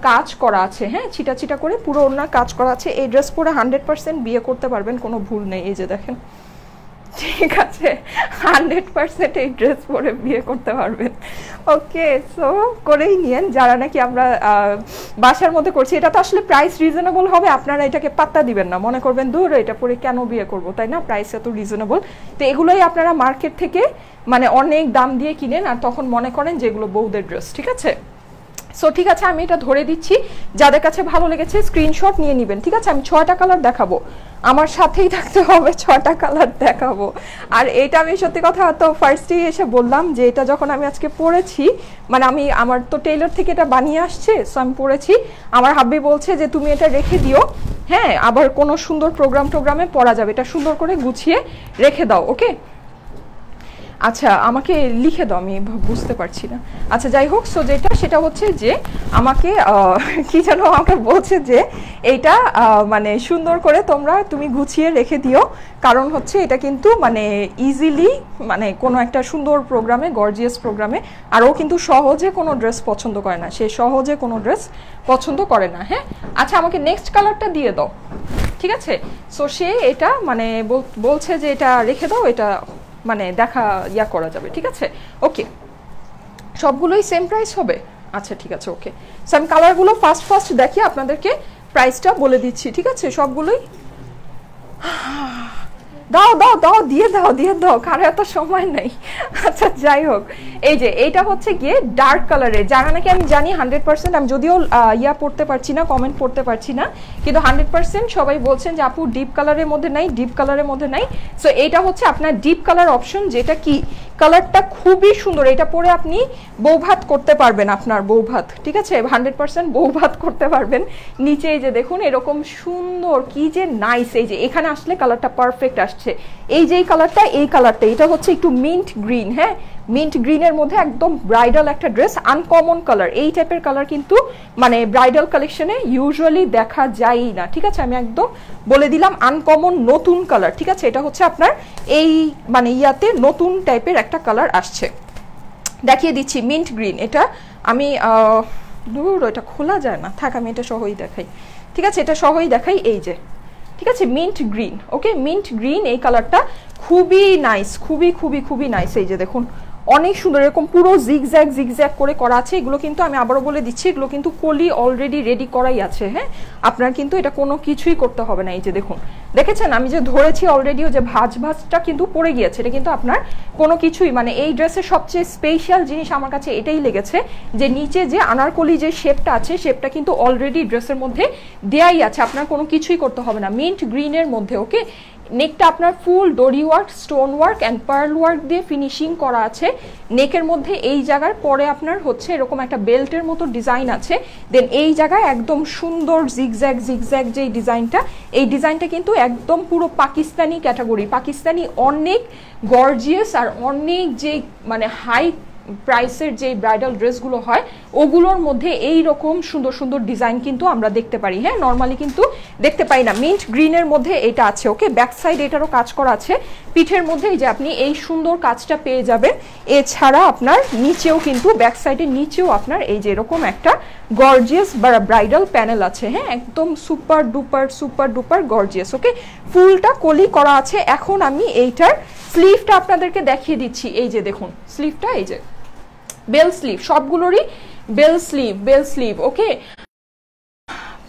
কাজ করা আছে, হ্যাঁ ছিটা ছিটা করে পুরো ওড়নার কাজ করা আছে। এই ড্রেস পরে 100% বিয়ে করতে পারবেন, কোনো ভুল নেই। এই যে দেখেন, ঠিক আছে 100% এই ড্রেস পরে বিয়ে করতে পারবেন, ওকে সো করেই নিয়েন যারা নাকি আমরা বাসার মধ্যে করছি। এটা তো আসলে প্রাইস রিজনেবল হবে, আপনারা এটাকে পাত্তা দিবেন না, মনে করবেন দূর এটা পরে কেন বিয়ে করবো, তাই না, প্রাইস এত রিজনেবল। তো এগুলোই আপনারা মার্কেট থেকে মানে অনেক দাম দিয়ে কিনেন আর তখন মনে করেন যে এগুলো বউদের ড্রেস, ঠিক আছে। সো ঠিক আছে আমি এটা ধরে দিচ্ছি, যাদের কাছে ভালো লেগেছে স্ক্রিনশট নিয়ে নেবেন, ঠিক আছে। আমি 6টা কালার দেখাবো, আমার সাথেই থাকতে হবে, 6টা কালার দেখাবো। আর এটা আমি সত্যি কথা তো ফার্স্টেই এসে বললাম যে এটা যখন আমি আজকে পরেছি, মানে আমি আমার তো টেইলর থেকে এটা বানিয়ে আসছে, সো আমি পরেছি, আমার হাব্বি বলছে যে তুমি এটা রেখে দিও, হ্যাঁ আবার কোনো সুন্দর টোগ্রামে পরা যাবে, এটা সুন্দর করে গুছিয়ে রেখে দাও, ওকে। আচ্ছা আমাকে লিখে দাও, আমি বুঝতে পারছি না। আচ্ছা যাই হোক, সো যেটা সেটা হচ্ছে যে আমাকে কি যেন আমাকে বলছে যে এইটা মানে সুন্দর করে তুমি গুছিয়ে রেখে দিও, কারণ হচ্ছে এটা কিন্তু মানে ইজিলি মানে কোনো একটা সুন্দর প্রোগ্রামে, গর্জিয়াস প্রোগ্রামে, আর ও কিন্তু সহজে কোনো ড্রেস পছন্দ করে না, সে সহজে কোনো ড্রেস পছন্দ করে না, হ্যাঁ। আচ্ছা আমাকে নেক্সট কালারটা দিয়ে দাও, ঠিক আছে। সো সে এটা মানে বলছে যে এটা রেখে দাও, এটা মানে দেখা করা যাবে, ঠিক আছে, ওকে। সবগুলোই সেম প্রাইস হবে, আচ্ছা ঠিক আছে, ওকে। সো আমি কালারগুলো ফার্স্ট দেখি আপনাদেরকে প্রাইসটা বলে দিচ্ছি, ঠিক আছে। সবগুলোই দাও দাও দাও দিয়ে দাও দিয়ে দাও, কারো এত সময় নেই। আচ্ছা যাই হোক, এই যে এইটা হচ্ছে গিয়ে ডার্ক কালারের, যারা নাকি আমি জানি 100%, আমি যদিও পড়তে পারছি না, কমেন্ট পড়তে পারছি না, কিন্তু 100% সবাই বলছেন যে আপু ডিপ কালারের মধ্যে নাই, ডিপ কালারের মধ্যে নাই। সো এইটা হচ্ছে আপনার ডিপ কালার অপশন, যেটা কি কালারটা খুবই সুন্দর, এটা পরে আপনি বৌভাত করতে পারবেন, আপনার বৌভাত, ঠিক আছে 100% বৌভাত করতে পারবেন। নিচে এই যে দেখুন এরকম সুন্দর, কি যে নাইস, এই যে এখানে আসলে কালারটা পারফেক্ট আসছে, এই যে কালারটা, এই কালারটা, এটা হচ্ছে একটু মিন্ট গ্রিন, হ্যাঁ মিন্ট গ্রিনের মধ্যে একদম ব্রাইডাল একটা ড্রেস, আনকমন কালার। এই টাইপের কালার কিন্তু মানে ব্রাইডাল কালেকশনে ইউজুয়ালি দেখা যায়ই না, ঠিক আছে? আমি একদম বলে দিলাম আনকমন নতুন কালার, ঠিক আছে? এটা হচ্ছে আপনার এই মানে ইয়াতে নতুন টাইপের একটা কালার আসছে। দেখিয়ে দিচ্ছি মিন্ট গ্রিন, এটা আমি দূর এটা খোলা যায় না, থাক আমি এটা সহই দেখাই, ঠিক আছে? এটা সহই দেখাই, এই যে, ঠিক আছে? মিন্ট গ্রিন, ওকে? মিন্ট গ্রিন এই কালারটা খুবই নাইস, খুবই খুবই খুবই নাইস। এই যে দেখুন অনেক সুন্দর, এরকম পুরো জিগজ্যাগ জিগজ্যাগ করে করা আছে। এগুলো কিন্তু আমি আবারও বলে দিচ্ছি, এগুলো কিন্তু কলি অলরেডি রেডি করাই আছে, হ্যাঁ? আপনার কিন্তু এটা কোনো কিছুই করতে হবে না। এই যে দেখুন, দেখেছেন আমি যে ধরেছি অলরেডিও যে ভাঁজটা কিন্তু পড়ে গিয়েছে, এটা কিন্তু আপনার কোনো কিছুই মানে এই ড্রেসের সবচেয়ে স্পেশাল জিনিস আমার কাছে এটাই লেগেছে যে নিচে যে আনারকলি যে শেপটা আছে, শেপটা কিন্তু অলরেডি ড্রেসের মধ্যে দেয়াই আছে, আপনার কোনো কিছুই করতে হবে না। মিন্ট গ্রিনের মধ্যে, ওকে? নেকটা আপনার ফুল ডোরি work, stone work and pearl work দিয়ে ফিনিশিং করা আছে। নেকের মধ্যে এই জায়গার পরে আপনার হচ্ছে এরকম একটা বেল্টের মতো ডিজাইন আছে, দেন এই জায়গায় একদম সুন্দর জিগজ্যাগ জিগজ্যাগ যে ডিজাইনটা, এই ডিজাইনটা কিন্তু একদম পুরো পাকিস্তানি ক্যাটাগরি, পাকিস্তানি অনেক গর্জিয়াস আর অনেক যে মানে হাই প্রাইসের যে ব্রাইডাল ড্রেসগুলো হয় ওগুলোর মধ্যে এই রকম সুন্দর সুন্দর ডিজাইন কিন্তু আমরা দেখতে পারি, হ্যাঁ? নর্মালি কিন্তু দেখতে পাই না। মিন্ট গ্রিনের মধ্যে এটা আছে, ওকে? ব্যাক সাইড এটারও কাজ করা আছে, পিঠের মধ্যে এই যে আপনি এই সুন্দর কাজটা পেয়ে যাবেন। এছাড়া আপনার নিচেও কিন্তু ব্যাক সাইডের নিচেও আপনার এই যে এরকম একটা গর্জিয়াস ব্রাইডাল প্যানেল আছে, হ্যাঁ? একদম সুপার ডুপার গর্জিয়াস, ওকে? ফুলটা কলি করা আছে। এখন আমি এইটার স্লিভটা আপনাদেরকে দেখিয়ে দিচ্ছি। এই যে দেখুন স্লিভটা, এই যে বেল স্লিভ, সবগুলোরই বেল স্লিভ, ওকে?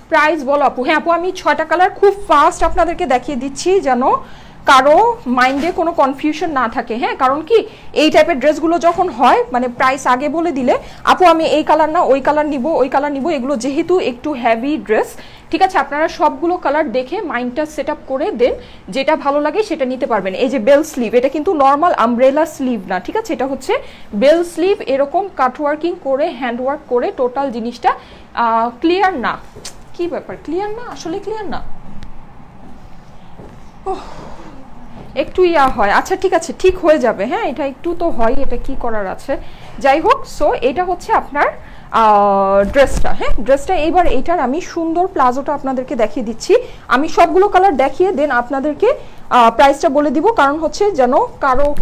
প্রাইস বলো আপু? হ্যাঁ আপু, আমি 6টা কালার খুব ফাস্ট আপনাদেরকে দেখিয়ে দিচ্ছি যেন কারো মাইন্ডে কোনো কনফিউশন না থাকে, হ্যাঁ? কারণ কি এই টাইপের ড্রেসগুলো যখন হয় মানে প্রাইস আগে বলে দিলে আপু আমি এই কালার না ওই কালার নিব, ওই কালার নিব, এগুলো যেহেতু একটু হেভি ড্রেস, ঠিক আছে? আপনারা সবগুলো কালার দেখে মাইন্ডটা সেট আপ করে দেন, যেটা ভালো লাগে সেটা নিতে পারবেন। এই যে বেল স্লিভ, এটা কিন্তু নর্মাল আমব্রেলা স্লিভ না, ঠিক আছে? এটা হচ্ছে বেল স্লিভ, এরকম কাটওয়ার্কিং করে হ্যান্ডওয়ার্ক করে টোটাল জিনিসটা ক্লিয়ার না। কি ব্যাপার, ক্লিয়ার না? আসলে ক্লিয়ার না, একটু ইয়া হয়। আচ্ছা ঠিক আছে, ঠিক হয়ে যাবে, হ্যাঁ? এটা একটু তো হয়, এটা কি করার আছে, যাই হোক। সো এটা হচ্ছে আপনার ড্রেসটা, হ্যাঁ? ড্রেসটা এইবার এইটার আমি সুন্দর প্লাজোটা আপনাদেরকে দেখিয়ে দিচ্ছি। আমি সবগুলো কালার দেখিয়ে দেন আপনাদেরকে প্রাইসটা বলে দিব, কারণ হচ্ছে যেন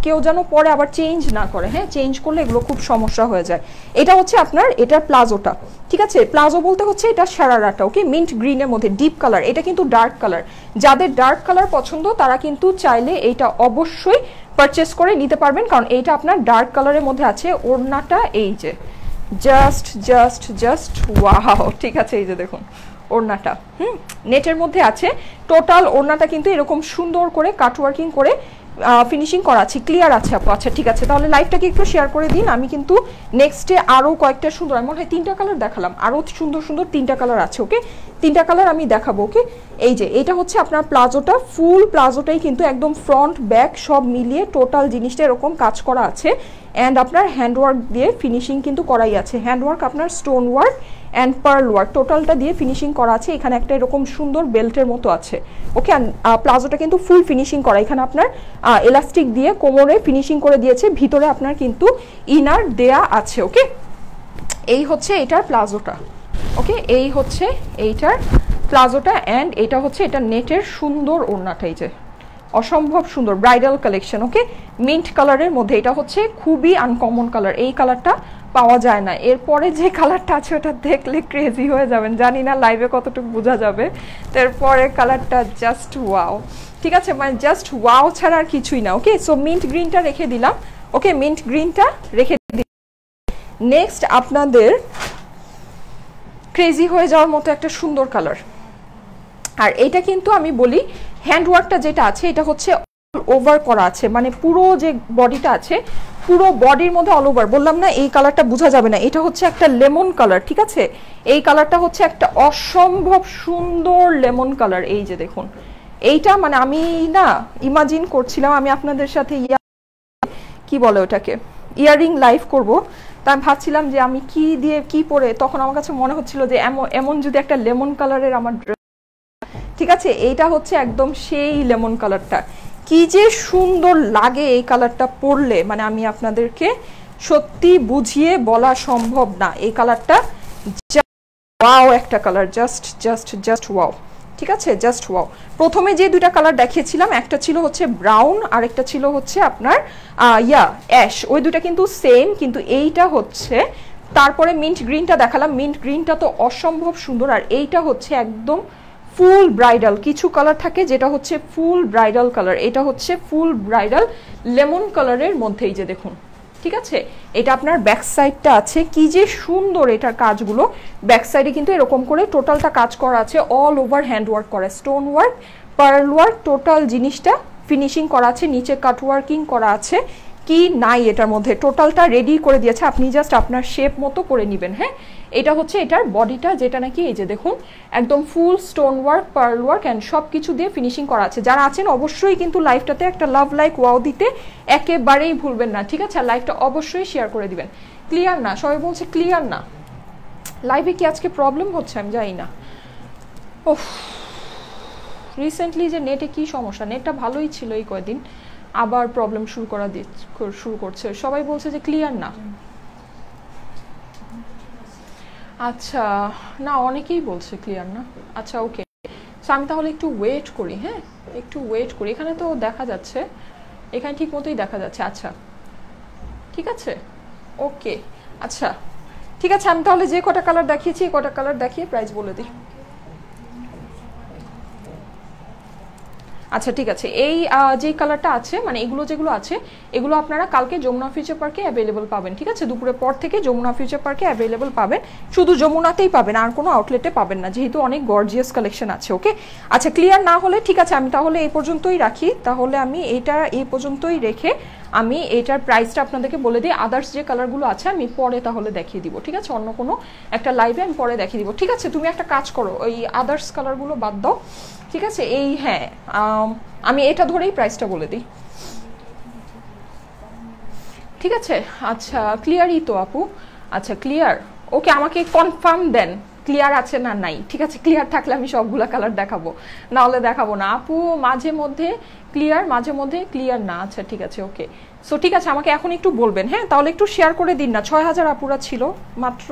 কেউ যেন পরে আবার চেঞ্জ না করে, হ্যাঁ? চেঞ্জ করলে এগুলো খুব সমস্যা হয়ে যায়। এটা হচ্ছে আপনার এটার প্লাজোটা, ঠিক আছে? প্লাজো বলতে হচ্ছে এটা শারারাটা, ওকে? মিন্ট গ্রিনের মধ্যে ডিপ কালার, এটা কিন্তু ডার্ক কালার। যাদের ডার্ক কালার পছন্দ তারা কিন্তু চাইলে এইটা অবশ্যই পারচেস করে নিতে পারবেন, কারণ এইটা আপনার ডার্ক কালারের মধ্যে আছে। ওড়নাটা এই যে জাস্ট ওয়াও, ঠিক আছে? এই যে দেখুন ওড়নাটা, নেটের মধ্যে আছে। টোটাল ওড়নাটা কিন্তু এরকম সুন্দর করে কাটওয়ার্কিং করে ফিনিশিং করা আছে, ক্লিয়ার আছে আপু? আচ্ছা ঠিক আছে, তাহলে লাইভটাকে একটু শেয়ার করে দিন। আমি কিন্তু নেক্সটে আরও কয়েকটা সুন্দর, মনে হয় 3টা কালার দেখালাম, আরও সুন্দর সুন্দর 3টা কালার আছে, ওকে? 3টা কালার আমি দেখাবো, ওকে? এই যে এটা হচ্ছে আপনার প্লাজোটা, ফুল প্লাজোটাই কিন্তু একদম ফ্রন্ট ব্যাক সব মিলিয়ে টোটাল জিনিসটা এরকম কাজ করা আছে। অ্যান্ড আপনার হ্যান্ডওয়ার্ক দিয়ে ফিনিশিং কিন্তু করাই আছে, হ্যান্ডওয়ার্ক আপনার stone work and pearl work টোটালটা দিয়ে ফিনিশিং করা আছে। এখানে একটা এরকম সুন্দর বেল্টের মতো আছে, ওকে? প্লাজোটা কিন্তু ফুল ফিনিশিং করা, এখানে আপনার এলাস্টিক দিয়ে কোমরে ফিনিশিং করে দিয়েছে, ভিতরে আপনার কিন্তু ইনার দেয়া আছে, ওকে? এই হচ্ছে এটার প্লাজোটা, ওকে? এই হচ্ছে এইটার প্লাজোটা, অ্যান্ড এটা হচ্ছে এটা নেটের সুন্দর ওড়নাটা, এই যে অসম্ভব সুন্দর ব্রাইডাল কালেকশন, ওকে? মিন্ট কালারের মধ্যে, এটা হচ্ছে খুবই আনকমন কালার, এই কালারটা পাওয়া যায় না। এরপরে যে কালারটা আছে ওটা দেখলে ক্রেজি হয়ে যাবেন, জানি না লাইভে কতটুকু বোঝা যাবে। তারপরে কালারটা জাস্ট ওয়াও, ঠিক আছে? মানে জাস্ট ওয়াও ছাড়া আর কিছুই না, ওকে? সো মিন্ট গ্রিনটা রেখে দিলাম, ওকে? মিন্ট গ্রিনটা রেখে দিলাম। নেক্সট আপনাদের ক্রেজি হয়ে যাওয়ার মতো একটা সুন্দর কালার, আর এটা কিন্তু আমি বলি হ্যান্ডওয়ার্কটা যেটা আছে এটা হচ্ছে ওভার করা আছে, মানে পুরো যে বডিটা আছে পুরো বডির মধ্যে অল ওভার। বললাম না এই কালারটা বোঝা যাবে না, এটা হচ্ছে একটা লেমন কালার, ঠিক আছে? এই কালারটা হচ্ছে একটা অসম্ভব সুন্দর লেমন কালার। এই যে দেখুন এইটা, মানে আমি না ইমাজিন করছিলাম আমি আপনাদের সাথে কি বলে ওটাকে ইয়ারিং লাইভ করব, তা আমি ভাবছিলাম যে আমি কি দিয়ে কি পরে, তখন আমার কাছে মনে হচ্ছিল যে এমন যদি একটা লেমন কালারের আমার, ঠিক আছে? এইটা হচ্ছে একদম সেই লেমন কালারটা, কি যে সুন্দর লাগে এই কালারটা পরলে, মানে আমি আপনাদেরকে সত্যি বুঝিয়ে বলা সম্ভব না। এই কালারটা ওয়াও একটা কালার, জাস্ট ওয়াও। ঠিক আছে, জাস্ট ওয়াও। প্রথমে যে দুইটা কালার দেখিয়েছিলাম, একটা ছিল হচ্ছে ব্রাউন আর একটা ছিল হচ্ছে আপনার অ্যাশ, ওই দুটা কিন্তু সেম, কিন্তু এইটা হচ্ছে, তারপরে মিন্ট গ্রিনটা দেখালাম, মিন্ট গ্রিনটা তো অসম্ভব সুন্দর। আর এইটা হচ্ছে একদম ফুল ব্রাইডাল, কিছু কালার থাকে যেটা হচ্ছে ফুল ব্রাইডাল কালার, এটা হচ্ছে ফুল ব্রাইডাল লেমন কালারের মধ্যেই যে দেখুন। ঠিক আছে, এটা আপনার ব্যাক সাইডটা আছে, কি যে সুন্দর এটার কাজগুলো। ব্যাক সাইডে কিন্তু এরকম করে টোটালটা কাজ করা আছে, অল ওভার হ্যান্ড ওয়ার্ক করা, stone work, pearl work, total জিনিসটা ফিনিশিং করা আছে, নিচে কাট ওয়ার্কিং করা আছে। কি নাই এটার মধ্যে, টোটালটা রেডি করে দিয়েছে, আপনি জাস্ট আপনার শেপ মতো করে নেবেন। হ্যাঁ, এটা হচ্ছে এটার বডিটা, যেটা নাকি এই যে দেখুন একদম full stone work, pearl work and সব কিছু দিয়ে ফিনিশিং করা আছে। যারা আছেন অবশ্যই কিন্তু লাইভটাতে একটা লাভ লাইক ওয়াও দিতে একেবারেই ভুলবেন না। ঠিক আছে, আর লাইভটা অবশ্যই শেয়ার করে দিবেন। ক্লিয়ার না? সবাই বলছে ক্লিয়ার না। লাইভে কি আজকে প্রবলেম হচ্ছে আমি জানি না। ওহ, রিসেন্টলি যে নেটে কি সমস্যা, নেটটা ভালোই ছিল এই কয়দিন, আবার প্রবলেম শুরু করছে। সবাই বলছে যে ক্লিয়ার না। আচ্ছা, না অনেকেই বলছে ক্লিয়ার না। আচ্ছা ওকে, সো আমি তাহলে একটু ওয়েট করি। হ্যাঁ, একটু ওয়েট করি। এখানে তো দেখা যাচ্ছে, এখানে ঠিক মতোই দেখা যাচ্ছে। আচ্ছা ঠিক আছে, ওকে। আচ্ছা ঠিক আছে, আমি তাহলে যে কটা কালার দেখিয়েছি এই কটা কালার দেখিয়ে প্রাইস বলে দিই। আচ্ছা ঠিক আছে, এই যে কালারটা আছে, মানে এগুলো যেগুলো আছে এগুলো আপনারা কালকে যমুনা ফিউচার পার্কে অ্যাভেলেবল পাবেন। ঠিক আছে, দুপুরের পর থেকে যমুনা ফিউচার পার্কে অ্যাভেলেবল পাবেন, শুধু যমুনাতেই পাবেন, আর কোনো আউটলেটে পাবেন না, যেহেতু অনেক গর্জিয়াস কালেকশন আছে। ওকে, আচ্ছা ক্লিয়ার না হলে ঠিক আছে, আমি তাহলে এই পর্যন্তই রাখি। তাহলে আমি এটা এই পর্যন্তই রেখে আমি এটার প্রাইসটা আপনাদেরকে বলে দিই। আদার্স যে কালারগুলো আছে আমি পরে তাহলে দেখিয়ে দিব। ঠিক আছে, অন্য কোনো একটা লাইভে আমি পরে দেখিয়ে দিব। ঠিক আছে, তুমি একটা কাজ করো, ওই আদার্স কালারগুলো বাদ দাও। ঠিক আছে, এই হ্যাঁ আমি এটা ধরেই প্রাইসটা বলে দিই। ঠিক আছে, আচ্ছা ক্লিয়ারই তো আপু? আচ্ছা ক্লিয়ার, ওকে, আমাকে কনফার্ম দেন ক্লিয়ার আছে না নাই। ঠিক আছে, ক্লিয়ার থাকলে আমি সবগুলা কালার দেখাবো, না হলে দেখাবো না। আপু মাঝে মধ্যে ক্লিয়ার, মাঝে মধ্যে ক্লিয়ার না। আচ্ছা ঠিক আছে, ওকে। সো ঠিক আছে, আমাকে এখন একটু বলবেন। হ্যাঁ, তাহলে একটু শেয়ার করে দিন না। 6000 আপুরা ছিল মাত্র,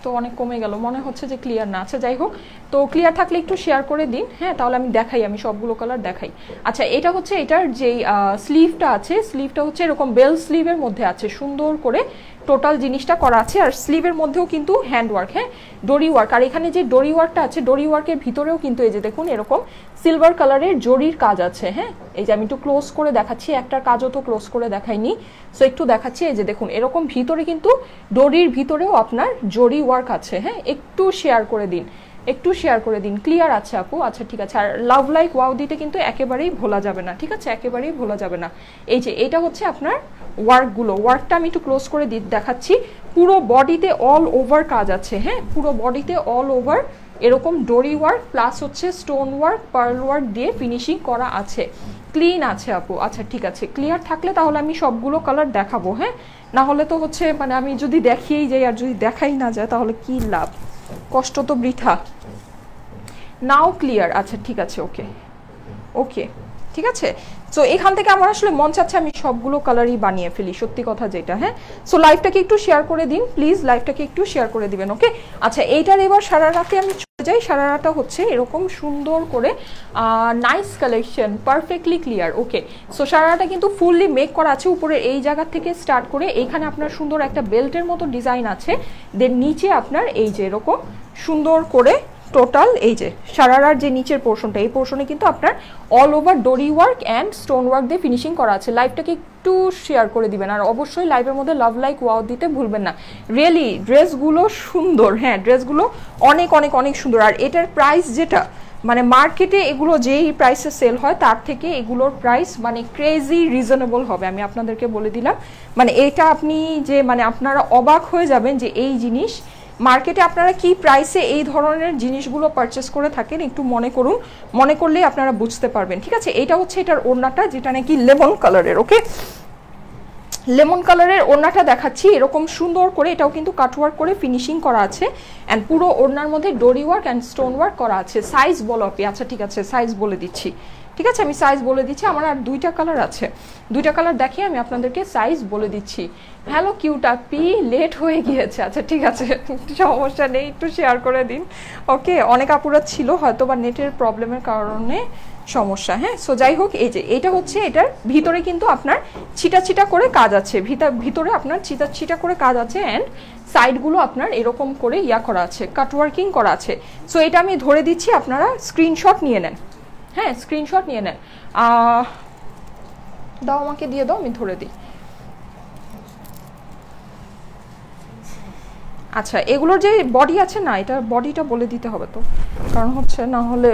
তো অনেক কমে গেল, মনে হচ্ছে যে ক্লিয়ার না। আচ্ছা যাই হোক, তো ক্লিয়ার থাকলে একটু শেয়ার করে দিন। হ্যাঁ, তাহলে আমি দেখাই, আমি সবগুলো কালার দেখাই। আচ্ছা, এটা হচ্ছে এটার যেই স্লিভটা আছে, স্লিভটা হচ্ছে এরকম বেল স্লিভের মধ্যে আছে, সুন্দর করে টোটাল জিনিসটা করা আছে। আর স্লিভের মধ্যেও কিন্তু হ্যান্ড ওয়ার্ক, হ্যাঁ ডরি ওয়ার্ক। আর এখানে যে ডরি ওয়ার্কটা আছে, ডরি ওয়ার্কের ভিতরেও কিন্তু এই যে দেখুন এরকম সিলভার কালারের জরির কাজ আছে। হ্যাঁ, এই যে আমি একটু ক্লোজ করে দেখাচ্ছি, একটার কাজও তো ক্লোজ করে দেখাইনি, সো একটু দেখাচ্ছি। এই যে দেখুন এরকম ভিতরে কিন্তু ডরির ভিতরেও আপনার জরি ওয়ার্ক আছে। হ্যাঁ, একটু শেয়ার করে দিন, একটু শেয়ার করে দিন। ক্লিয়ার আছে আপু? আচ্ছা ঠিক আছে। আর লাভ লাইক ওয়াও দিতে কিন্তু একেবারেই ভোলা যাবে না। ঠিক আছে, একেবারেই ভোলা যাবে না। এই যে এটা হচ্ছে আপনার ওয়ার্কগুলো, ওয়ার্কটা আমি একটু ক্লোজ করে দেখাচ্ছি। পুরো বডিতে অল ওভার কাজ আছে। হ্যাঁ, পুরো বডিতে অল ওভার এরকম ডরি ওয়ার্ক প্লাস হচ্ছে স্টোন ওয়ার্ক, পার্ল ওয়ার্ক দিয়ে ফিনিশিং করা আছে। ক্লিন আছে আপু? আচ্ছা ঠিক আছে, ক্লিয়ার থাকলে তাহলে আমি সবগুলো কালার দেখাবো। হ্যাঁ, না হলে তো হচ্ছে মানে আমি যদি দেখিয়েই যাই আর যদি দেখাই না যায় তাহলে কি লাভ, কষ্ট তো বৃথা। নাও ক্লিয়ার? আচ্ছা ঠিক আছে, ওকে ওকে ঠিক আছে। সো এখান থেকে আমার আসলে মন চাচ্ছে আমি সবগুলো কালারই বানিয়ে ফেলি, সত্যি কথা যেটা। হ্যাঁ, সো লাইভটাকে একটু শেয়ার করে দিন প্লিজ, লাইভটাকে একটু শেয়ার করে দিবেন। ওকে, আচ্ছা এইটার এবার সারারাতে আমি চলে যাই। সারারাটা হচ্ছে এরকম সুন্দর করে নাইস কালেকশন, পারফেক্টলি ক্লিয়ার। ওকে, সো সারারাটা কিন্তু ফুললি মেক করা আছে। উপরে এই জায়গা থেকে স্টার্ট করে এইখানে আপনার সুন্দর একটা বেল্টের মতো ডিজাইন আছে, দেন নিচে আপনার এই যে এরকম সুন্দর করে টোটাল এই যে সারারার যে নিচের পোর্শনটা, এই পোর্শনে কিন্তু আপনার অল ওভার ডরি ওয়ার্ক অ্যান্ড স্টোন ওয়ার্ক দিয়ে ফিনিশিং করা আছে। লাইভটাকে একটু শেয়ার করে দিবেন, আর অবশ্যই লাইভের মধ্যে লাভ লাইক ওয়াও দিতে ভুলবেন না। রিয়েলি ড্রেসগুলো সুন্দর, হ্যাঁ ড্রেসগুলো অনেক অনেক অনেক সুন্দর। আর এটার প্রাইস যেটা মানে মার্কেটে এগুলো যেই প্রাইসে সেল হয় তার থেকে এগুলোর প্রাইস মানে ক্রেজি রিজনেবল হবে, আমি আপনাদেরকে বলে দিলাম। মানে এটা আপনি যে মানে আপনারা অবাক হয়ে যাবেন যে এই জিনিস মার্কেটে আপনারা কি প্রাইসে এই ধরনের জিনিসগুলো পারচেস করে থাকেন, একটু মনে করুন, মনে করলেই আপনারা বুঝতে পারবেন। ঠিক আছে, এটা হচ্ছে এটার ওড়নাটা যেটা নাকি লেমন কালারের। ওকে, লেমন কালারের ওড়নাটা দেখাচ্ছি, এরকম সুন্দর করে, এটাও কিন্তু কাটওয়ার্ক করে ফিনিশিং করা আছে অ্যান্ড পুরো ওড়নার মধ্যে ডোরি ওয়ার্ক অ্যান্ড স্টোন ওয়ার্ক করা আছে। সাইজ বলো আপনি? আচ্ছা ঠিক আছে, সাইজ বলে দিচ্ছি। ঠিক আছে, আমি সাইজ বলে দিচ্ছি। আমার আর 2টা কালার আছে, 2টা কালার দেখিয়ে আমি আপনাদেরকে সাইজ বলে দিচ্ছি। হ্যালো কিউট আপি, লেট হয়ে গিয়েছে। আচ্ছা ঠিক আছে, সমস্যা নেই, একটু শেয়ার করে দিন। ওকে, অনেক আপুরা ছিল হয়তো বা নেটের প্রবলেমের কারণে সমস্যা। হ্যাঁ, সো যাই হোক, এই যে এটা হচ্ছে, এটার ভিতরে কিন্তু আপনার ছিটা ছিটা করে কাজ আছে, ভিতরে আপনার ছিটা ছিটা করে কাজ আছে অ্যান্ড সাইডগুলো আপনার এরকম করে ইয়া করা আছে, কাটওয়ার্কিং করা আছে। সো এটা আমি ধরে দিচ্ছি, আপনারা স্ক্রিনশট নিয়ে নেন। হ্যাঁ, স্ক্রিনশট নিয়ে নেন। দাও, আমাকে দিয়ে দাও, আমি ধরে দিই। আচ্ছা, এগুলোর যে বডি আছে না, এটা বডিটা বলে দিতে হবে তো, কারণ হচ্ছে না হলে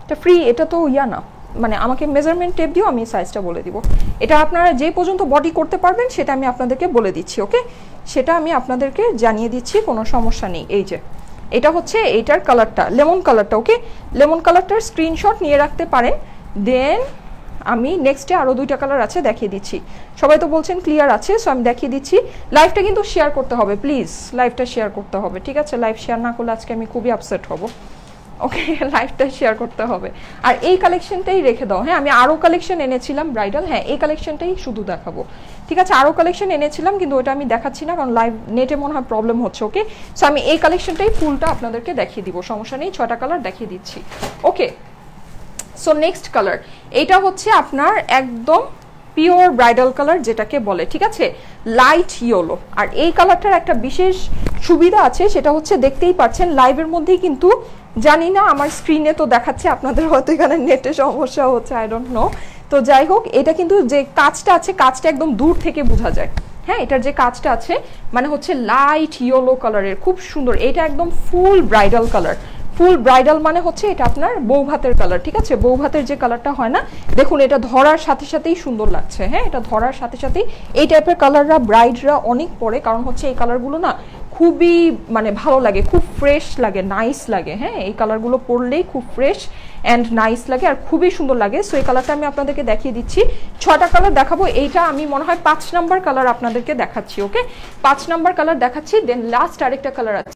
এটা ফ্রি, এটা তো না, মানে আমাকে মেজারমেন্ট টেপ দিও, আমি সাইজটা বলে দিব। এটা আপনারা যে পর্যন্ত বডি করতে পারবেন সেটা আমি আপনাদেরকে বলে দিচ্ছি। ওকে, সেটা আমি আপনাদেরকে জানিয়ে দিচ্ছি, কোনো সমস্যা নেই। এই যে এটা হচ্ছে এইটার কালারটা, লেমন কালারটা। ওকে, লেমন কালারটার স্ক্রিনশট নিয়ে রাখতে পারেন। দেন আমি নেক্সটে আরও 2টা কালার আছে, দেখিয়ে দিচ্ছি। সবাই তো বলছেন ক্লিয়ার আছে, সো আমি দেখিয়ে দিচ্ছি। লাইভটা কিন্তু শেয়ার করতে হবে, প্লিজ লাইভটা শেয়ার করতে হবে। ঠিক আছে, লাইভ শেয়ার না করলে আজকে আমি খুবই আপসেট হব। ওকে, লাইভটা শেয়ার করতে হবে। আর এই কালেকশনটাই রেখে দাও। হ্যাঁ, আমি আরও কালেকশন এনেছিলাম ব্রাইডাল, হ্যাঁ এই কালেকশনটাই শুধু দেখাবো। ঠিক আছে, আরও কালেকশন এনেছিলাম কিন্তু ওটা আমি দেখাচ্ছি না, কারণ লাইভ নেটে মনে হয় প্রবলেম হচ্ছে। ওকে, সো আমি এই কালেকশনটাই ফুলটা আপনাদেরকে দেখিয়ে দিব, সমস্যা নেই। 6টা কালার দেখিয়ে দিচ্ছি। ওকে, সো নেক্সট কালার, এইটা হচ্ছে আপনার একদম পিওর ব্রাইডাল কালার যেটাকে বলে। ঠিক আছে, লাইট ইয়েলো। আর এই কালারটার একটা বিশেষ সুবিধা আছে, সেটা হচ্ছে দেখতেই পাচ্ছেন লাইভের মধ্যেই কিন্তু, জানি না আমার স্ক্রিনে তো দেখাচ্ছে, আপনাদের হয়তো এখানে নেটে সমস্যা হচ্ছে, আই ডোন্ট নো। তো যাই হোক, এটা কিন্তু যে কাজটা আছে, কাজটা একদম দূর থেকে বোঝা যায়। হ্যাঁ, এটার যে কাজটা আছে মানে হচ্ছে লাইট ইয়েলো কালারের, খুব সুন্দর। এটা একদম ফুল ব্রাইডাল কালার। ফুল ব্রাইডাল মানে হচ্ছে এটা আপনার বউ ভাতের কালার। ঠিক আছে, বউ ভাতের যে কালারটা হয় না, দেখুন এটা ধরার সাথে সাথেই সুন্দর লাগছে। হ্যাঁ, এটা ধরার সাথে সাথেই এই টাইপের কালাররা ব্রাইডরা অনেক পরে, কারণ হচ্ছে এই কালারগুলো না খুবই মানে ভালো লাগে, খুব ফ্রেশ লাগে, নাইস লাগে। হ্যাঁ, এই কালারগুলো পরলেই খুব ফ্রেশ অ্যান্ড নাইস লাগে আর খুবই সুন্দর লাগে। সো এই কালারটা আমি আপনাদেরকে দেখিয়ে দিচ্ছি। 6টা কালার দেখাবো, এইটা আমি মনে হয় 5 নাম্বার কালার আপনাদেরকে দেখাচ্ছি। ওকে, 5 নাম্বার কালার দেখাচ্ছি, দেন লাস্ট আরেকটা কালার আছে।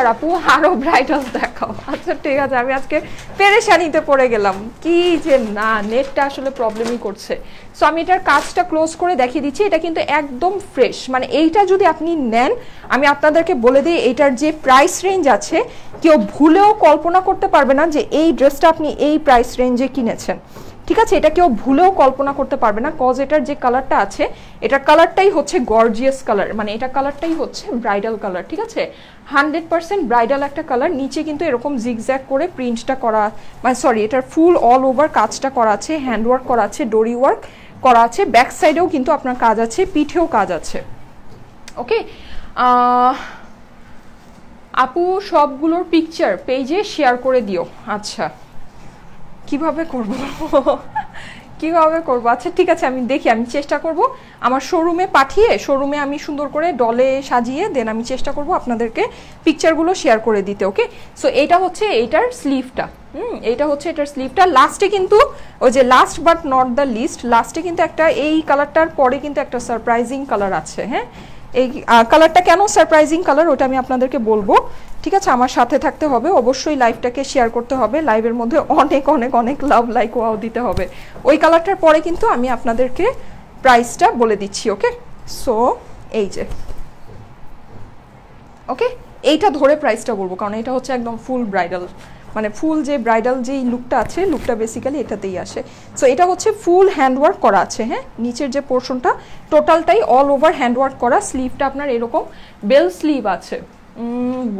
আর আপু আরো ব্রাইডাল দেখাও। আচ্ছা ঠিক আছে, আমি আজকে পেরেশানিতে পড়ে গেলাম, কি যে না, নেটটা আসলে প্রবলেমই করছে। সো আমি এটার কাজটা ক্লোজ করে দেখিয়ে দিচ্ছি। এটা কিন্তু একদম ফ্রেশ, মানে এইটা যদি আপনি নেন, আমি আপনাদেরকে বলে দিই এইটার যে প্রাইস রেঞ্জ আছে, কেউ ভুলেও কল্পনা করতে পারবে না যে এই ড্রেসটা আপনি এই প্রাইস রেঞ্জে কিনেছেন। ঠিক আছে, এটা কেউ ভুলেও কল্পনা করতে পারবে না, কজ এটার যে কালারটা আছে, এটার কালারটাই হচ্ছে গর্জিয়াস কালার, মানে এটা কালারটাই হচ্ছে ব্রাইডাল কালার। ঠিক আছে, 100% ব্রাইডাল একটা কালার। নিচে কিন্তু এরকম জিগজ্যাগ করে প্রিন্টটা করা, মানে সরি, এটার ফুল অল ওভার কাজটা করা আছে, হ্যান্ডওয়ার্ক করা আছে, ডোরি ওয়ার্ক করা আছে, ব্যাক সাইডেও কিন্তু আপনার কাজ আছে, পিঠেও কাজ আছে। ওকে, আপু সবগুলোর পিকচার পেজে শেয়ার করে দিও। আচ্ছা, কিভাবে করব কিভাবে করব? আচ্ছা ঠিক আছে, আমি দেখি, আমি চেষ্টা করব আমার শোরুমে পাঠিয়ে, শোরুমে আমি সুন্দর করে ডলে সাজিয়ে দেন আমি চেষ্টা করব আপনাদেরকে পিকচারগুলো শেয়ার করে দিতে। ওকে, সো এটা হচ্ছে এইটার স্লিভটা। এইটা হচ্ছে এটার স্লিভটা। লাস্টে কিন্তু ওই যে last but not the least, লাস্টে কিন্তু একটা এই কালারটার পরে কিন্তু একটা সারপ্রাইজিং কালার আছে। হ্যাঁ, এই কালারটা কেন সারপ্রাইজিং কালার ওটা আমি আপনাদেরকে বলবো। ঠিক আছে, আমার সাথে থাকতে হবে, অবশ্যই লাইভটাকে শেয়ার করতে হবে, লাইভের মধ্যে অনেক অনেক অনেক লাভ লাইক ওয়াও দিতে হবে। ওই কালারটার পরে কিন্তু আমি আপনাদেরকে প্রাইসটা বলে দিচ্ছি। ওকে, সো এই যে, ওকে এইটা ধরে প্রাইসটা বলবো, কারণ এটা হচ্ছে একদম ফুল ব্রাইডাল, মানে ফুল যে ব্রাইডাল যেই লুকটা আছে, লুকটা বেসিক্যালি এটাতেই আসে। সো এটা হচ্ছে ফুল হ্যান্ডওয়ার্ক করা আছে। হ্যাঁ, নিচের যে পোর্শনটা টোটালটাই অল ওভার হ্যান্ডওয়ার্ক করা। স্লিভটা আপনার এরকম বেল স্লিভ আছে।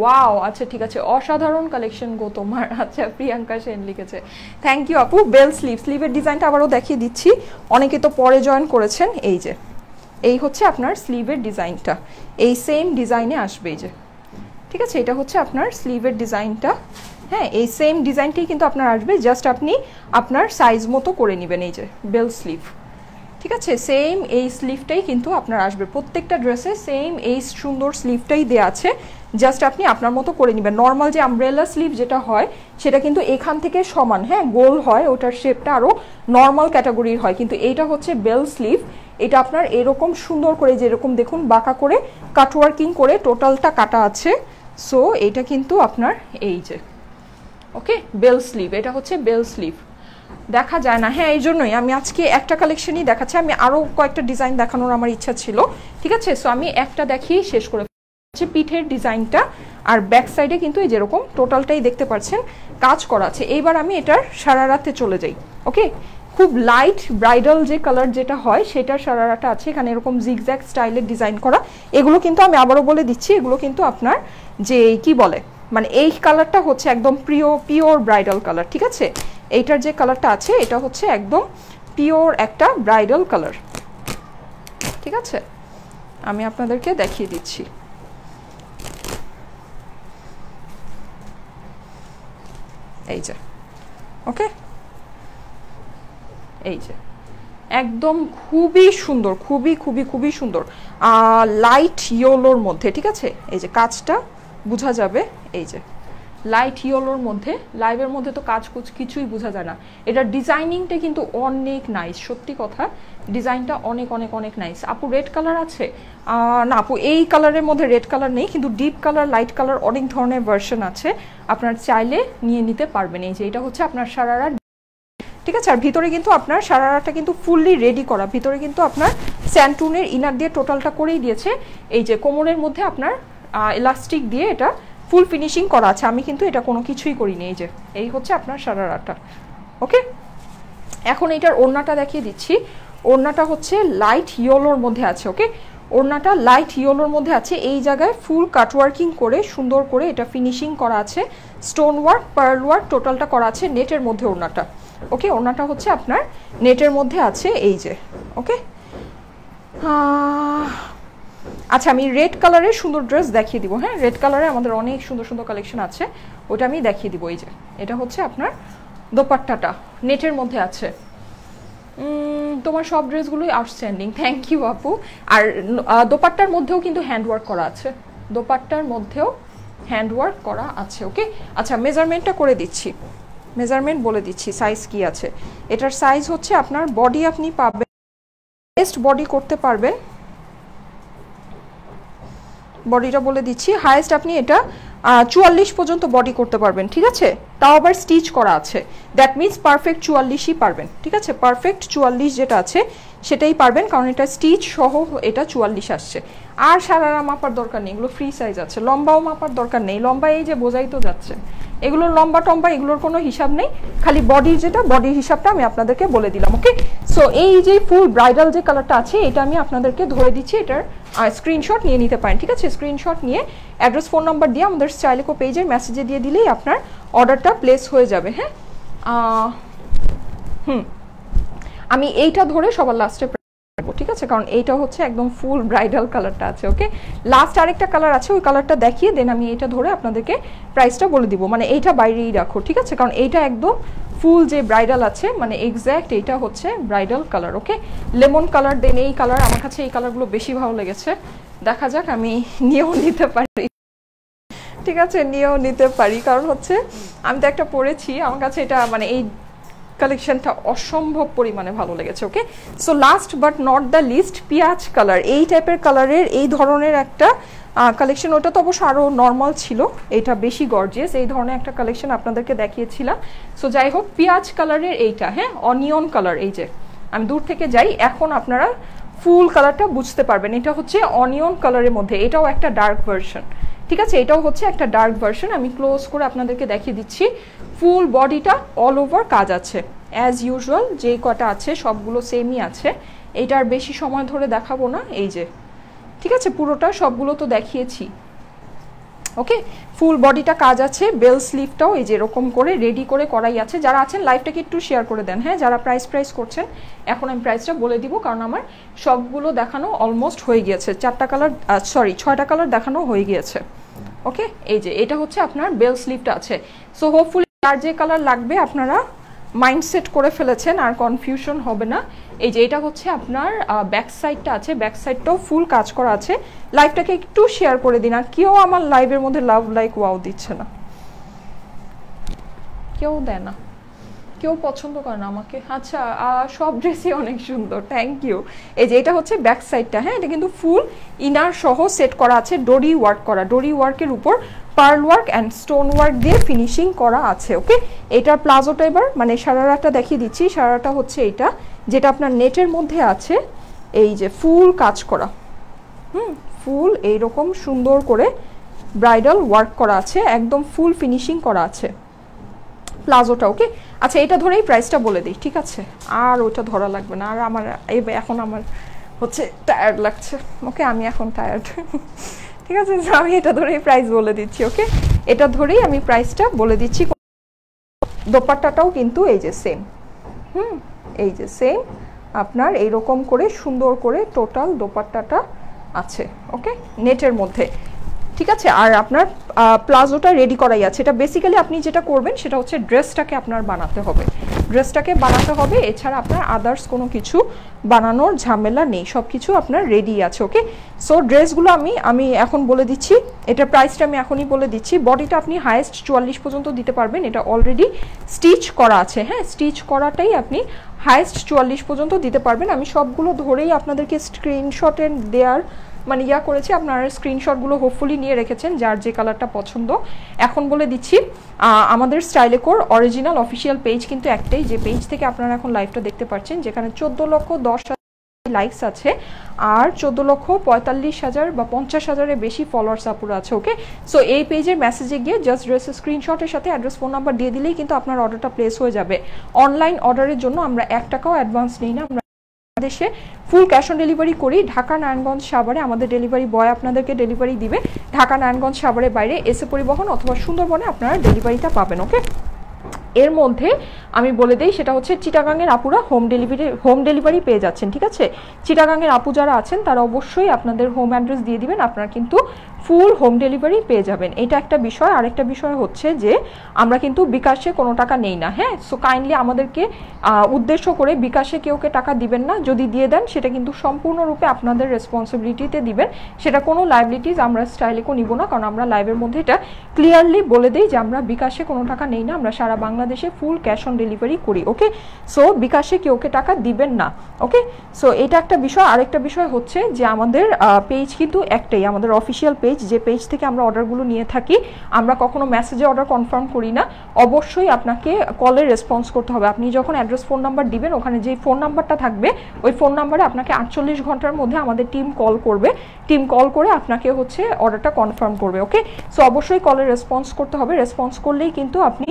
ওয়াও, আচ্ছা ঠিক আছে, অসাধারণ কালেকশন গো তোমার। আচ্ছা, প্রিয়াঙ্কা সেন লিখেছে, থ্যাংক ইউ আপু। বেল স্লিভ, স্লিভের ডিজাইনটা আবারও দেখিয়ে দিচ্ছি, অনেকে তো পরে জয়েন করেছেন। এই যে এই হচ্ছে আপনার স্লিভের ডিজাইনটা, এই সেম ডিজাইনে আসবে। এই যে, ঠিক আছে, এটা হচ্ছে আপনার স্লিভের ডিজাইনটা। হ্যাঁ, এই সেম ডিজাইনটাই কিন্তু আপনার আসবে, জাস্ট আপনি আপনার সাইজ মতো করে নেবেন। এই যে বেল স্লিভ, ঠিক আছে, সেম এই স্লিভটাই কিন্তু আপনার আসবে প্রত্যেকটা ড্রেসে, সেম এই সুন্দর স্লিভটাই দেওয়া আছে। জাস্ট আপনি আপনার মতো করে নেবেন। নর্মাল যে আমব্রেলা স্লিভ যেটা হয় সেটা কিন্তু এখান থেকে সমান, হ্যাঁ, গোল হয়, ওটার শেপটা আরও নর্মাল ক্যাটাগরির হয়, কিন্তু এইটা হচ্ছে বেল স্লিভ। এটা আপনার এরকম সুন্দর করে, যেরকম দেখুন বাঁকা করে কাটওয়ার্কিং করে টোটালটা কাটা আছে। সো এইটা কিন্তু আপনার এই যে ওকে বেল স্লিভ, এটা হচ্ছে বেল স্লিভ। দেখা যায় না, হ্যাঁ, এই জন্যই আমি আজকে একটা কালেকশনই দেখাচ্ছি। আমি আরও কয়েকটা ডিজাইন দেখানোর আমার ইচ্ছা ছিল, ঠিক আছে। সো আমি একটা দেখিয়েই শেষ করে হচ্ছে পিঠের ডিজাইনটা, আর ব্যাক সাইডে কিন্তু এই যেরকম টোটালটাই দেখতে পাচ্ছেন কাজ করা আছে। এইবার আমি এটার সারারাতে চলে যাই। ওকে, খুব লাইট ব্রাইডাল যে কালার যেটা হয় সেটার সারারাটা আছে এখানে, এরকম জিগজ্যাগ স্টাইলের ডিজাইন করা। এগুলো কিন্তু আমি আবারও বলে দিচ্ছি, এগুলো কিন্তু আপনার যে কি বলে মানে এই কালারটা হচ্ছে একদম পিওর ব্রাইডাল কালার, ঠিক আছে। এইটার যে কালারটা আছে এটা হচ্ছে একদম পিওর একটা ব্রাইডাল কালার, ঠিক আছে। আমি আপনাদেরকে দেখিয়ে দিচ্ছি। এই যে ওকে, এই যে একদম খুবই সুন্দর, খুবই খুবই খুবই সুন্দর, লাইট ইয়েলোর মধ্যে, ঠিক আছে। এই যে কাজটা বোঝা যাবে, এই যে লাইট ইয়েলোর মধ্যে, লাইভের মধ্যে তো কাজ কিছুই বোঝা যায় না। এটার ডিজাইনিংটা কিন্তু অনেক নাইস, সত্যি কথা, ডিজাইনটা অনেক অনেক অনেক নাইস। আপু রেড কালার আছে? না আপু, এই কালারের মধ্যে রেড কালার নেই, কিন্তু ডিপ কালার, লাইট কালার অনেক ধরনের ভার্সন আছে, আপনার চাইলে নিয়ে নিতে পারবেন। এই যে এটা হচ্ছে আপনার সারারা, ঠিক আছে। আর ভিতরে কিন্তু আপনার সারারাটা কিন্তু ফুললি রেডি করা, ভিতরে কিন্তু আপনার স্যান্টুনের ইনার দিয়ে টোটালটা করেই দিয়েছে। এই যে কোমরের মধ্যে আপনার ইলাস্টিক দিয়ে এটা ফুল ফিনিশিং করা আছে। আমি কিন্তু এটা কোনো কিছুই করিনি। এই যে এই হচ্ছে আপনার সারারাটা, ওকে। এখন এটার ওড়নাটা দেখিয়ে দিচ্ছি। ওড়নাটা হচ্ছে লাইট ইয়েলোর মধ্যে আছে, ওকে। ওড়নাটা লাইট ইয়েলোর মধ্যে আছে, এই জায়গায় ফুল কাটওয়ার্কিং করে সুন্দর করে এটা ফিনিশিং করা আছে, স্টোন ওয়ার্ক, পার্ল ওয়ার্ক টোটালটা করা আছে নেটের মধ্যে ওড়নাটা, ওকে। ওড়নাটা হচ্ছে আপনার নেটের মধ্যে আছে, এই যে ওকে। আচ্ছা, আমি রেড কালারের সুন্দর ড্রেস দেখিয়ে দিব, হ্যাঁ। রেড কালারে আমাদের অনেক সুন্দর সুন্দর কালেকশন আছে, ওটা আমি দেখিয়ে দিব। এই যে এটা হচ্ছে আপনার দোপাট্টাটা নেটের মধ্যে আছে। তোমার সব ড্রেসগুলোই আউটস্ট্যান্ডিং, থ্যাংক ইউ আপু। আর দোপাট্টার মধ্যেও কিন্তু হ্যান্ডওয়ার্ক করা আছে, দোপাট্টার মধ্যেও হ্যান্ডওয়ার্ক করা আছে, ওকে। আচ্ছা, মেজারমেন্টটা করে দিচ্ছি, মেজারমেন্ট বলে দিচ্ছি, সাইজ কি আছে। এটার সাইজ হচ্ছে আপনার বডি আপনি পাবেন, বেস্ট বডি করতে পারবেন, বডিটা বলে দিচ্ছি, হাইয়েস্ট আপনি এটা 44 পর্যন্ত বডি করতে পারবেন, ঠিক আছে। তাও আবার স্টিচ করা আছে, দ্যাট মিনস পারফেক্ট 44ই পারবেন, ঠিক আছে। পারফেক্ট 44 যেটা আছে সেটাই পারবেন, কারণ এটা স্টিচ সহ এটা 44 আসছে। আর সারারা মাপার দরকার নেই, এগুলো ফ্রি সাইজ আছে। লম্বাও মাপার দরকার নেই, লম্বা এই যে বোঝাই তো যাচ্ছে, এগুলোর লম্বা টম্বা এগুলোর কোনো হিসাব নেই, খালি বডির যেটা বডির হিসাবটা আমি আপনাদেরকে বলে দিলাম, ওকে। সো এই যে ফুল ব্রাইডাল যে কালারটা আছে এটা আমি আপনাদেরকে ধরে দিচ্ছি, এটার স্ক্রিনশট নিয়ে নিতে পারেন, ঠিক আছে। স্ক্রিনশট নিয়ে অ্যাড্রেস, ফোন নাম্বার দিয়ে আমাদের স্টাইলিকো পেজের মেসেজে দিয়ে দিলেই আপনার অর্ডারটা প্লেস হয়ে যাবে, হ্যাঁ। আমি এইটা ধরে সবার লাস্টে, ঠিক আছে, কারণ এইটা হচ্ছে একদম ফুল ব্রাইডাল কালারটা আছে, ওকে। লাস্ট আরেকটা কালার আছে, ওই কালারটা দেখিয়ে দেন আমি এইটা ধরে আপনাদেরকে প্রাইসটা বলে দিব, মানে এইটা বাইরেই রাখো, ঠিক আছে, কারণ এইটা একদম ফুল যে ব্রাইডাল আছে, মানে এক্স্যাক্ট এইটা হচ্ছে ব্রাইডাল কালার, ওকে। লেমন কালার, দেন এই কালার, আমার কাছে এই কালারগুলো বেশি ভালো লেগেছে, দেখা যাক, আমি নিয়েও নিতে পারি, ঠিক আছে, নিয়েও নিতে পারি, কারণ হচ্ছে আমি তো একটা পরেছি, আমার কাছে এটা মানে এই কালেকশনটা অসম্ভব পরিমাণে ভালো লেগেছে, okay. So last but not the least, পিঁয়াজ কালার, এই টাইপের কালারের এই ধরনের একটা কালেকশন, ওটা তো অবশ্য আরও নর্মাল ছিল, এটা বেশি গর্জিয়াস, এই ধরনের একটা কালেকশন আপনাদেরকে দেখিয়েছিলাম। সো যাই হোক, পিঁয়াজ কালারের এইটা, হ্যাঁ, অনিয়ন কালার, এই যে আমি দূর থেকে যাই, এখন আপনারা ফুল কালারটা বুঝতে পারবেন, এটা হচ্ছে অনিয়ন কালারের মধ্যে, এটাও একটা ডার্ক ভার্সন, ঠিক আছে, এটাও হচ্ছে একটা ডার্ক ভার্সন। আমি ক্লোজ করে আপনাদেরকে দেখিয়ে দিচ্ছি, ফুল বডিটা অল ওভার কাজ আছে, অ্যাজ ইউজুয়াল যে কটা আছে সবগুলো সেমই আছে, এইটার বেশি সময় ধরে দেখাবো না, এই যে, ঠিক আছে, পুরোটা সবগুলো তো দেখিয়েছি, ওকে। ফুল বডিটা কাজ আছে, বেল স্লিভটাও এই যে এরকম করে রেডি করে করাই আছে। যারা আছেন লাইভটাকে একটু শেয়ার করে দেন, হ্যাঁ, যারা প্রাইস করছেন, এখন আমি প্রাইসটা বলে দিব, কারণ আমার সবগুলো দেখানো অলমোস্ট হয়ে গিয়েছে, 6টা কালার দেখানো হয়ে গিয়েছে, ওকে। এই যে এটা হচ্ছে আপনার বেল স্লিভটা আছে। সো হোপফুলি আর যে কালার লাগবে আপনারা মাইন্ডসেট করে ফেলেছেন আর কনফিউশন হবে না। এই যে এটা হচ্ছে আপনার ব্যাক সাইডটা আছে, ব্যাক সাইডটাও ফুল কাজ করা আছে। লাইভটাকে একটু শেয়ার করে দিন। আর কেউ আমার লাইভের মধ্যে লাভ লাইক ওয়াও দিচ্ছে না, কেউ দেয় না, কেউ পছন্দ করে না আমাকে। আচ্ছা, সব ড্রেসই অনেক সুন্দর, থ্যাংক ইউ। এই যে এটা হচ্ছে ব্যাক সাইডটা, হ্যাঁ এটা কিন্তু ফুল ইনার সহ সেট করা আছে, ডোরি ওয়ার্ক করা, ডোরি ওয়ার্কের উপর pearl work and stone work দিয়ে ফিনিশিং করা আছে। ওকে, এটার প্লাজোটা এবার মানে সারারাটা দেখিয়ে দিচ্ছি। সারারাটা হচ্ছে এটা যেটা আপনার নেটের মধ্যে আছে, এই যে ফুল কাজ করা, ফুল এইরকম সুন্দর করে ব্রাইডাল ওয়ার্ক করা আছে, একদম ফুল ফিনিশিং করা আছে প্লাজোটা। ওকে, আচ্ছা এটা ধরেই প্রাইসটা বলে দিই, ঠিক আছে? আর ওটা ধরা লাগবে না। আর আমার এখন আমার হচ্ছে টায়ার্ড লাগছে। ওকে, আমি এখন টায়ার্ড, ঠিক আছে? আমি এটা ধরেই প্রাইস বলে দিচ্ছি। ওকে, এটা ধরেই আমি প্রাইসটা বলে দিচ্ছি। দোপাট্টাটাও কিন্তু এই যে সেম, এই যে সেম আপনার এইরকম করে সুন্দর করে টোটাল দোপাট্টাটা আছে। ওকে, নেটের মধ্যে, ঠিক আছে? আর আপনার প্লাজোটা রেডি করাই আছে। এটা বেসিক্যালি আপনি যেটা করবেন সেটা হচ্ছে ড্রেসটাকে আপনার বানাতে হবে, ড্রেসটাকে বানাতে হবে। এছাড়া আপনার আদার্স কোনো কিছু বানানোর ঝামেলা নেই, সব কিছু আপনার রেডি আছে। ওকে, সো ড্রেসগুলো আমি এখন বলে দিচ্ছি, এটার প্রাইসটা আমি এখনই বলে দিচ্ছি। বডিটা আপনি হাইয়েস্ট 44 পর্যন্ত দিতে পারবেন, এটা অলরেডি স্টিচ করা আছে। হ্যাঁ, স্টিচ করাটাই আপনি হাইয়েস্ট 44 পর্যন্ত দিতে পারবেন। আমি সবগুলো ধরেই আপনাদেরকে স্ক্রিনশটে দেওয়ার মানে করেছি, আপনারা স্ক্রিনশটগুলো হোপফুলি নিয়ে রেখেছেন যার যে কালারটা পছন্দ। এখন বলে দিচ্ছি, আমাদের স্টাইলেকোর অরিজিনাল অফিসিয়াল পেজ কিন্তু একটাই, যে পেজ থেকে আপনারা এখন লাইভটা দেখতে পাচ্ছেন, যেখানে 14,10,000 লাইকস আছে আর 14,45,000 বা 50,000-এর বেশি ফলোয়ার্স আপুরা আছে। ওকে, সো এই পেজের মেসেজে গিয়ে জাস্ট ড্রেসের স্ক্রিনশটের সাথে অ্যাড্রেস ফোন নাম্বার দিয়ে দিলেই কিন্তু আপনার অর্ডারটা প্লেস হয়ে যাবে। অনলাইন অর্ডারের জন্য আমরা 1 টাকাও অ্যাডভান্স নিই না, দেশে ফুল ক্যাশ অন ডেলিভারি করি। ঢাকা, নারায়ণগঞ্জ, সাভারে আমাদের ডেলিভারি বয় আপনাদেরকে ডেলিভারি দিবে। ঢাকা, নারায়ণগঞ্জ, সাভারের বাইরে এসে পরিবহন অথবা সুন্দরবনে আপনারা ডেলিভারিটা পাবেন। ওকে, এর মধ্যে আমি বলে দেই সেটা হচ্ছে চিটাগাংয়ের আপুরা হোম ডেলিভারি পেয়ে যাচ্ছেন, ঠিক আছে? চিটাগাংয়ের আপু যারা আছেন তারা অবশ্যই আপনাদের হোম অ্যাড্রেস দিয়ে দিবেন, আপনারা কিন্তু ফুল হোম ডেলিভারি পেয়ে যাবেন। এটা একটা বিষয়। আরেকটা বিষয় হচ্ছে যে আমরা কিন্তু বিকাশে কোনো টাকা নেই না। হ্যাঁ, সো কাইন্ডলি আমাদেরকে উদ্দেশ্য করে বিকাশে কেউকে টাকা দিবেন না। যদি দিয়ে দেন সেটা কিন্তু সম্পূর্ণরূপে আপনাদের রেসপন্সিবিলিটিতে দিবেন, সেটা কোনো লাইবিলিটিস আমরা স্টাইলেকো নিব না, কারণ আমরা লাইভের মধ্যে এটা ক্লিয়ারলি বলে দিই যে আমরা বিকাশে কোনো টাকা নেই না, আমরা সারা বাংলাদেশে ফুল ক্যাশ অন ডেলিভারি করি। ওকে, সো বিকাশে কেউকে টাকা দিবেন না। ওকে, সো এটা একটা বিষয়। আরেকটা বিষয় হচ্ছে যে আমাদের পেজ কিন্তু একটাই, আমাদের অফিসিয়াল পেজ, যে পেজ থেকে আমরা অর্ডারগুলো নিয়ে থাকি। আমরা কখনো মেসেজে অর্ডার কনফার্ম করি না, অবশ্যই আপনাকে কলে রেসপন্স করতে হবে। আপনি যখন অ্যাড্রেস ফোন নাম্বার দিবেন, ওখানে যে ফোন নাম্বারটা থাকবে ওই ফোন নাম্বারে আপনাকে 48 ঘন্টার মধ্যে আমাদের টিম কল করবে। টিম কল করে আপনাকে হচ্ছে অর্ডারটা কনফার্ম করবে। ওকে, সো অবশ্যই কলে রেসপন্স করতে হবে। রেসপন্স করলেই কিন্তু আপনি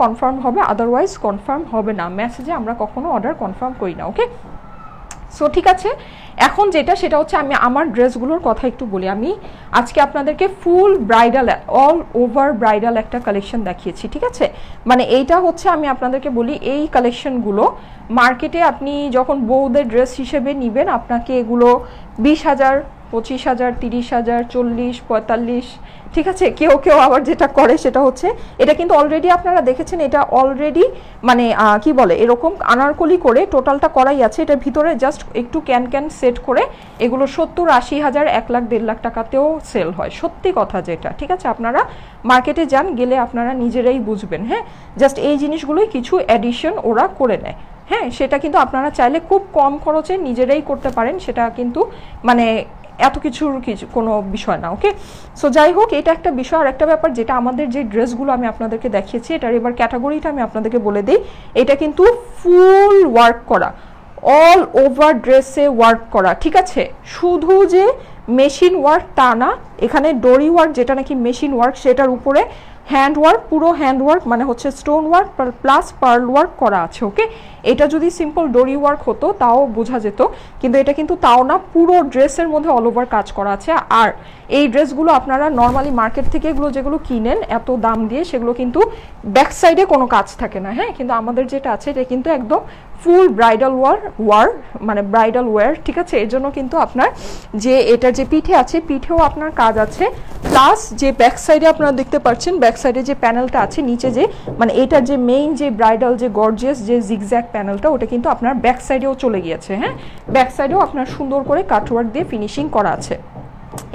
কনফার্ম হবে, আদারওয়াইজ কনফার্ম হবে না। মেসেজে আমরা কখনো অর্ডার কনফার্ম করি না। ওকে, সো ঠিক আছে, এখন যেটা সেটা হচ্ছে আমি আমার ড্রেসগুলোর কথা একটু বলি। আমি আজকে আপনাদেরকে ফুল ব্রাইডাল, অল ওভার ব্রাইডাল একটা কালেকশন দেখিয়েছি, ঠিক আছে? মানে এইটা হচ্ছে আমি আপনাদেরকে বলি, এই কালেকশনগুলো মার্কেটে আপনি যখন বউদের ড্রেস হিসেবে নেবেন, আপনাকে এগুলো 20,000, 25,000, 30,000, 40, 45, ঠিক আছে? কেউ কেউ আবার যেটা করে সেটা হচ্ছে, এটা কিন্তু অলরেডি আপনারা দেখেছেন, এটা অলরেডি মানে কি বলে এরকম আনারকলি করে টোটালটা করাই আছে। এটার ভিতরে জাস্ট একটু ক্যান সেট করে এগুলো 70-80,000, 1 লাখ 1.5 লাখ টাকাতেও সেল হয়, সত্যি কথা যেটা, ঠিক আছে? আপনারা মার্কেটে যান, গেলে আপনারা নিজেরাই বুঝবেন। হ্যাঁ, জাস্ট এই জিনিসগুলোই কিছু অ্যাডিশন ওরা করে নেয়। হ্যাঁ, সেটা কিন্তু আপনারা চাইলে খুব কম খরচে নিজেরাই করতে পারেন, সেটা কিন্তু মানে এত কিছু কোনো বিষয় না। ওকে, সো যাই হোক, এটা একটা বিষয়। আর একটা ব্যাপার, যেটা আমাদের যে ড্রেসগুলো আমি আপনাদেরকে দেখিয়েছি, এটার এবার ক্যাটাগরিটা আমি আপনাদেরকে বলে দিই। এটা কিন্তু ফুল ওয়ার্ক করা, অল ওভার ড্রেসে ওয়ার্ক করা, ঠিক আছে? শুধু যে মেশিন ওয়ার্ক তা না, এখানে ডোরি ওয়ার্ক যেটা নাকি মেশিন ওয়ার্ক, সেটার উপরে হ্যান্ড ওয়ার্ক, পুরো হ্যান্ড ওয়ার্ক মানে হচ্ছে stone work plus pearl work করা আছে। ওকে, এটা যদি সিম্পল ডোরি ওয়ার্ক হতো তাও বোঝা যেত, কিন্তু এটা কিন্তু তাও না, পুরো ড্রেসের মধ্যে অল ওভার কাজ করা আছে। আর এই ড্রেসগুলো আপনারা নর্মালি মার্কেট থেকে এগুলো যেগুলো কিনেন এত দাম দিয়ে, সেগুলো কিন্তু ব্যাক সাইডে কোনো কাজ থাকে না। হ্যাঁ, কিন্তু আমাদের যেটা আছে এটা কিন্তু একদম ফুল ব্রাইডাল ওয়ার মানে ব্রাইডাল ওয়্যার, ঠিক আছে। এর জন্য কিন্তু আপনার যে এটার যে পিঠে আছে, পিঠেও আপনার কাজ আছে, প্লাস যে ব্যাক সাইডে আপনারা দেখতে পাচ্ছেন, ব্যাক সাইডে যে প্যানেলটা আছে নিচে যে মানে এটার যে মেইন যে ব্রাইডাল যে গর্জিয়াস যে জিগজ্যাগ প্যানেলটা, ওটা কিন্তু আপনার ব্যাক সাইডেও চলে গিয়েছে। হ্যাঁ, ব্যাক সাইডেও আপনার সুন্দর করে কাটওয়ার্ক দিয়ে ফিনিশিং করা আছে।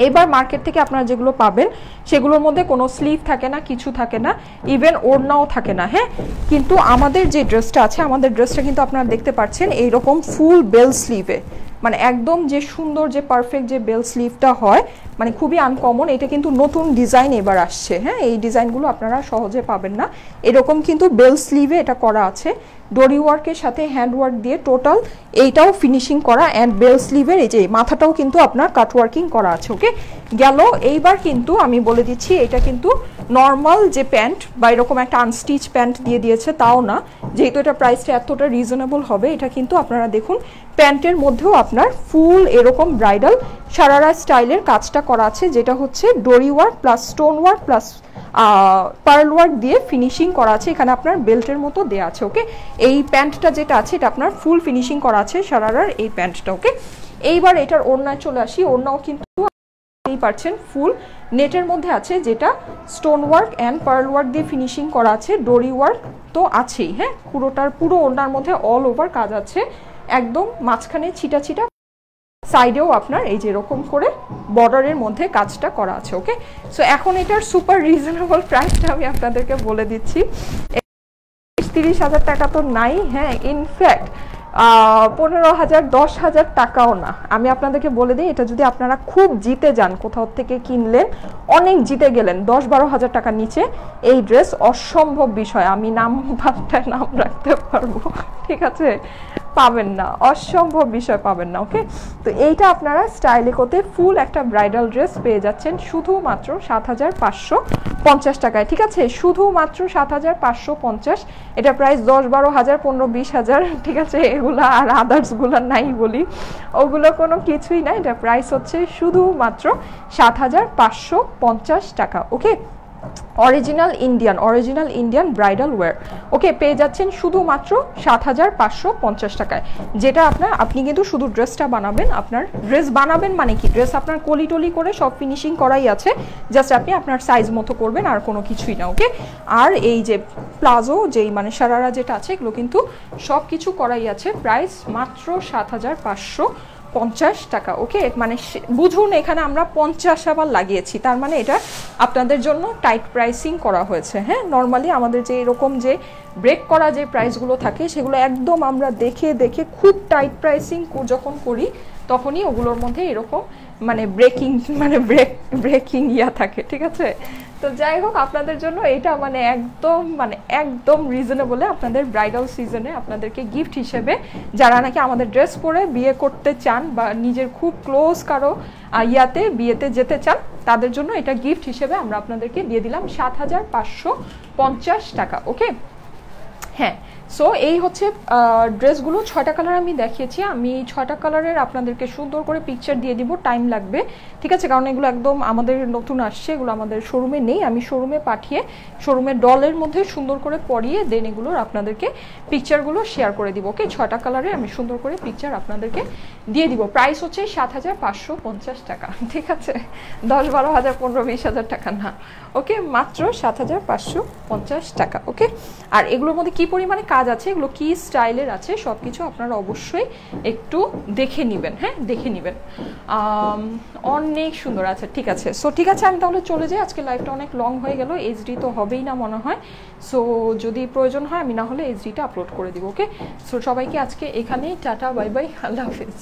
এবার মার্কেট থেকে আপনারা যেগুলো পাবেন সেগুলোর মধ্যে কোনো স্লিভ থাকে না, কিছু থাকে না, ইভেন ওড়নাও থাকে না। হ্যাঁ, কিন্তু আমাদের যে ড্রেসটা আছে, আমাদের ড্রেসটা কিন্তু আপনারা দেখতে পাচ্ছেন এইরকম ফুল বেল স্লিভে, মানে একদম যে সুন্দর যে পারফেক্ট যে বেল স্লিভটা হয়, মানে খুবই আনকমন। এটা কিন্তু নতুন ডিজাইন এবার আসছে। হ্যাঁ, এই ডিজাইনগুলো আপনারা সহজে পাবেন না। এরকম কিন্তু বেল স্লিভে এটা করা আছে, ডরি ওয়ার্কের সাথে হ্যান্ড ওয়ার্ক দিয়ে টোটাল এইটাও ফিনিশিং করা, অ্যান্ড বেল স্লিভের এই যে মাথাটাও কিন্তু আপনার কাট ওয়ার্কিং করা আছে। ওকে, গেল। এইবার কিন্তু আমি বলে দিচ্ছি, এটা কিন্তু নর্মাল যে প্যান্ট বা এরকম একটা আনস্টিচ প্যান্ট দিয়ে দিয়েছে তাও না, যেহেতু এটা প্রাইসটা এতটা রিজনেবল হবে। এটা কিন্তু আপনারা দেখুন প্যান্টের মধ্যেও আপনার ফুল এরকম ব্রাইডাল সারারা স্টাইলের কাজটা করা আছে, যেটা হচ্ছে ডরি work plus stone work plus pearl work দিয়ে ফিনিশিং করা আছে। এখানে আপনার বেল্টের মতো দেওয়া আছে। ওকে, এই প্যান্টটা যেটা আছে এটা আপনার ফুল ফিনিশিং করা আছে সারারার এই প্যান্টটা। ওকে, এইবার এটার ওড়নায় চলে আসি। ওড়নাও কিন্তু পারছেন ফুল নেটের মধ্যে আছে, যেটা stone work and pearl work দিয়ে ফিনিশিং করা আছে, ডরি ওয়ার্ক তো আছেই। হ্যাঁ, পুরো ওড়নার মধ্যে অল ওভার কাজ আছে, একদম মাঝখানে ছিটা ছিটা, সাইডেও আপনার এই যে এরকম করে বর্ডারের মধ্যে কাজটা করা আছে। ওকে, সো এখন এটার সুপার রিজনেবল প্রাইসটা আমি আপনাদেরকে বলে দিচ্ছি। 30,000 টাকা তো নাই। হ্যাঁ, ইনফ্যাক্ট 15,000 10,000 টাকাও না। আমি আপনাদেরকে বলে দিই, এটা যদি আপনারা খুব জিতে যান, কোথাও থেকে কিনলেন, অনেক জিতে গেলেন, 10-12,000 টাকার নিচে এই ড্রেস অসম্ভব বিষয়, আমি নাম রাখতে পারবো, ঠিক আছে, পাবেন না, অসম্ভব বিষয় পাবেন না। ওকে, তো এইটা আপনারা স্টাইলিকোতে ফুল একটা ব্রাইডাল ড্রেস পেয়ে যাচ্ছেন শুধুমাত্র 7,550 টাকায়। ঠিক আছে, শুধুমাত্র 7,550। এটা প্রাইস 10-12,000 15-20,000, ঠিক আছে, এগুলা আর আদার্সগুলো নাই বলি, ওগুলো কোনো কিছুই না। এটা প্রাইস হচ্ছে শুধুমাত্র 7,550 টাকা। ওকে, অরিজিনাল ইন্ডিয়ান ব্রাইডাল ওয়্যার। ওকে, পেয়ে যাচ্ছেন শুধুমাত্র 7,550 টাকায়, যেটা আপনি কিন্তু শুধু ড্রেসটা বানাবেন। আপনার ড্রেস বানাবেন মানে কি, ড্রেস আপনার কলি টলি করে সব ফিনিশিং করাই আছে, জাস্ট আপনি আপনার সাইজ মতো করবেন, আর কোনো কিছুই না। ওকে, আর এই যে প্লাজো যেই মানে সারারা যেটা আছে, এগুলো কিন্তু সব কিছু করাই আছে, প্রাইস মাত্র 7,550 টাকা। ওকে, মানে বুঝুন এখানে আমরা 50 আবার লাগিয়েছি, তার মানে এটা আপনাদের জন্য টাইট প্রাইসিং করা হয়েছে। হ্যাঁ, নর্মালি আমাদের যে এরকম যে ব্রেক করা যে প্রাইসগুলো থাকে, সেগুলো একদম আমরা দেখে দেখে খুব টাইট প্রাইসিং যখন করি, তখনই ওগুলোর মধ্যে এরকম মানে ব্রেকিং ইয়া থাকে। ঠিক আছে, তো যাই হোক, আপনাদের জন্য এটা মানে একদম রিজনেবলে আপনাদের ব্রাইডাল সিজনে আপনাদেরকে গিফট হিসেবে, যারা নাকি আমাদের ড্রেস পরে বিয়ে করতে চান বা নিজের খুব ক্লোজ কারো বিয়েতে যেতে চান, তাদের জন্য এটা গিফট হিসেবে আমরা আপনাদেরকে দিয়ে দিলাম 7,550 টাকা। ওকে, হ্যাঁ, সো এই হচ্ছে ড্রেসগুলো। 6টা কালার আমি দেখিয়েছি। আমি 6টা কালারের আপনাদেরকে সুন্দর করে পিকচার দিয়ে দিব, টাইম লাগবে, ঠিক আছে, কারণ এগুলো একদম আমাদের নতুন আসছে, এগুলো আমাদের শোরুমে নেই। আমি শোরুমে পাঠিয়ে শোরুমের ডলের মধ্যে সুন্দর করে পরিয়ে দেন এগুলোর আপনাদেরকে পিকচারগুলো শেয়ার করে দিব। ওকে, 6টা কালারে আমি সুন্দর করে পিকচার আপনাদেরকে দিয়ে দিব। প্রাইস হচ্ছে 7,550 টাকা, ঠিক আছে, 10-12,000 15-20,000 টাকা না। ওকে, মাত্র 7,550 টাকা। ওকে, আর এগুলোর মধ্যে কি পরিমাণে কাজ আছে, এগুলো কি স্টাইলের আছে, সব কিছু আপনারা অবশ্যই একটু দেখে নেবেন। হ্যাঁ, দেখে নেবেন, অনেক সুন্দর আছে। ঠিক আছে, সো ঠিক আছে, আমি তাহলে চলে যাই, আজকে লাইভটা অনেক লং হয়ে গেল, এইচডি তো হবেই না মনে হয়। সো যদি প্রয়োজন হয় আমি না হলে এইচডিটা আপলোড করে দিব। ওকে, সো সবাইকে আজকে এখানেই টাটা, বাই বাই, আল্লাহ হাফিজ।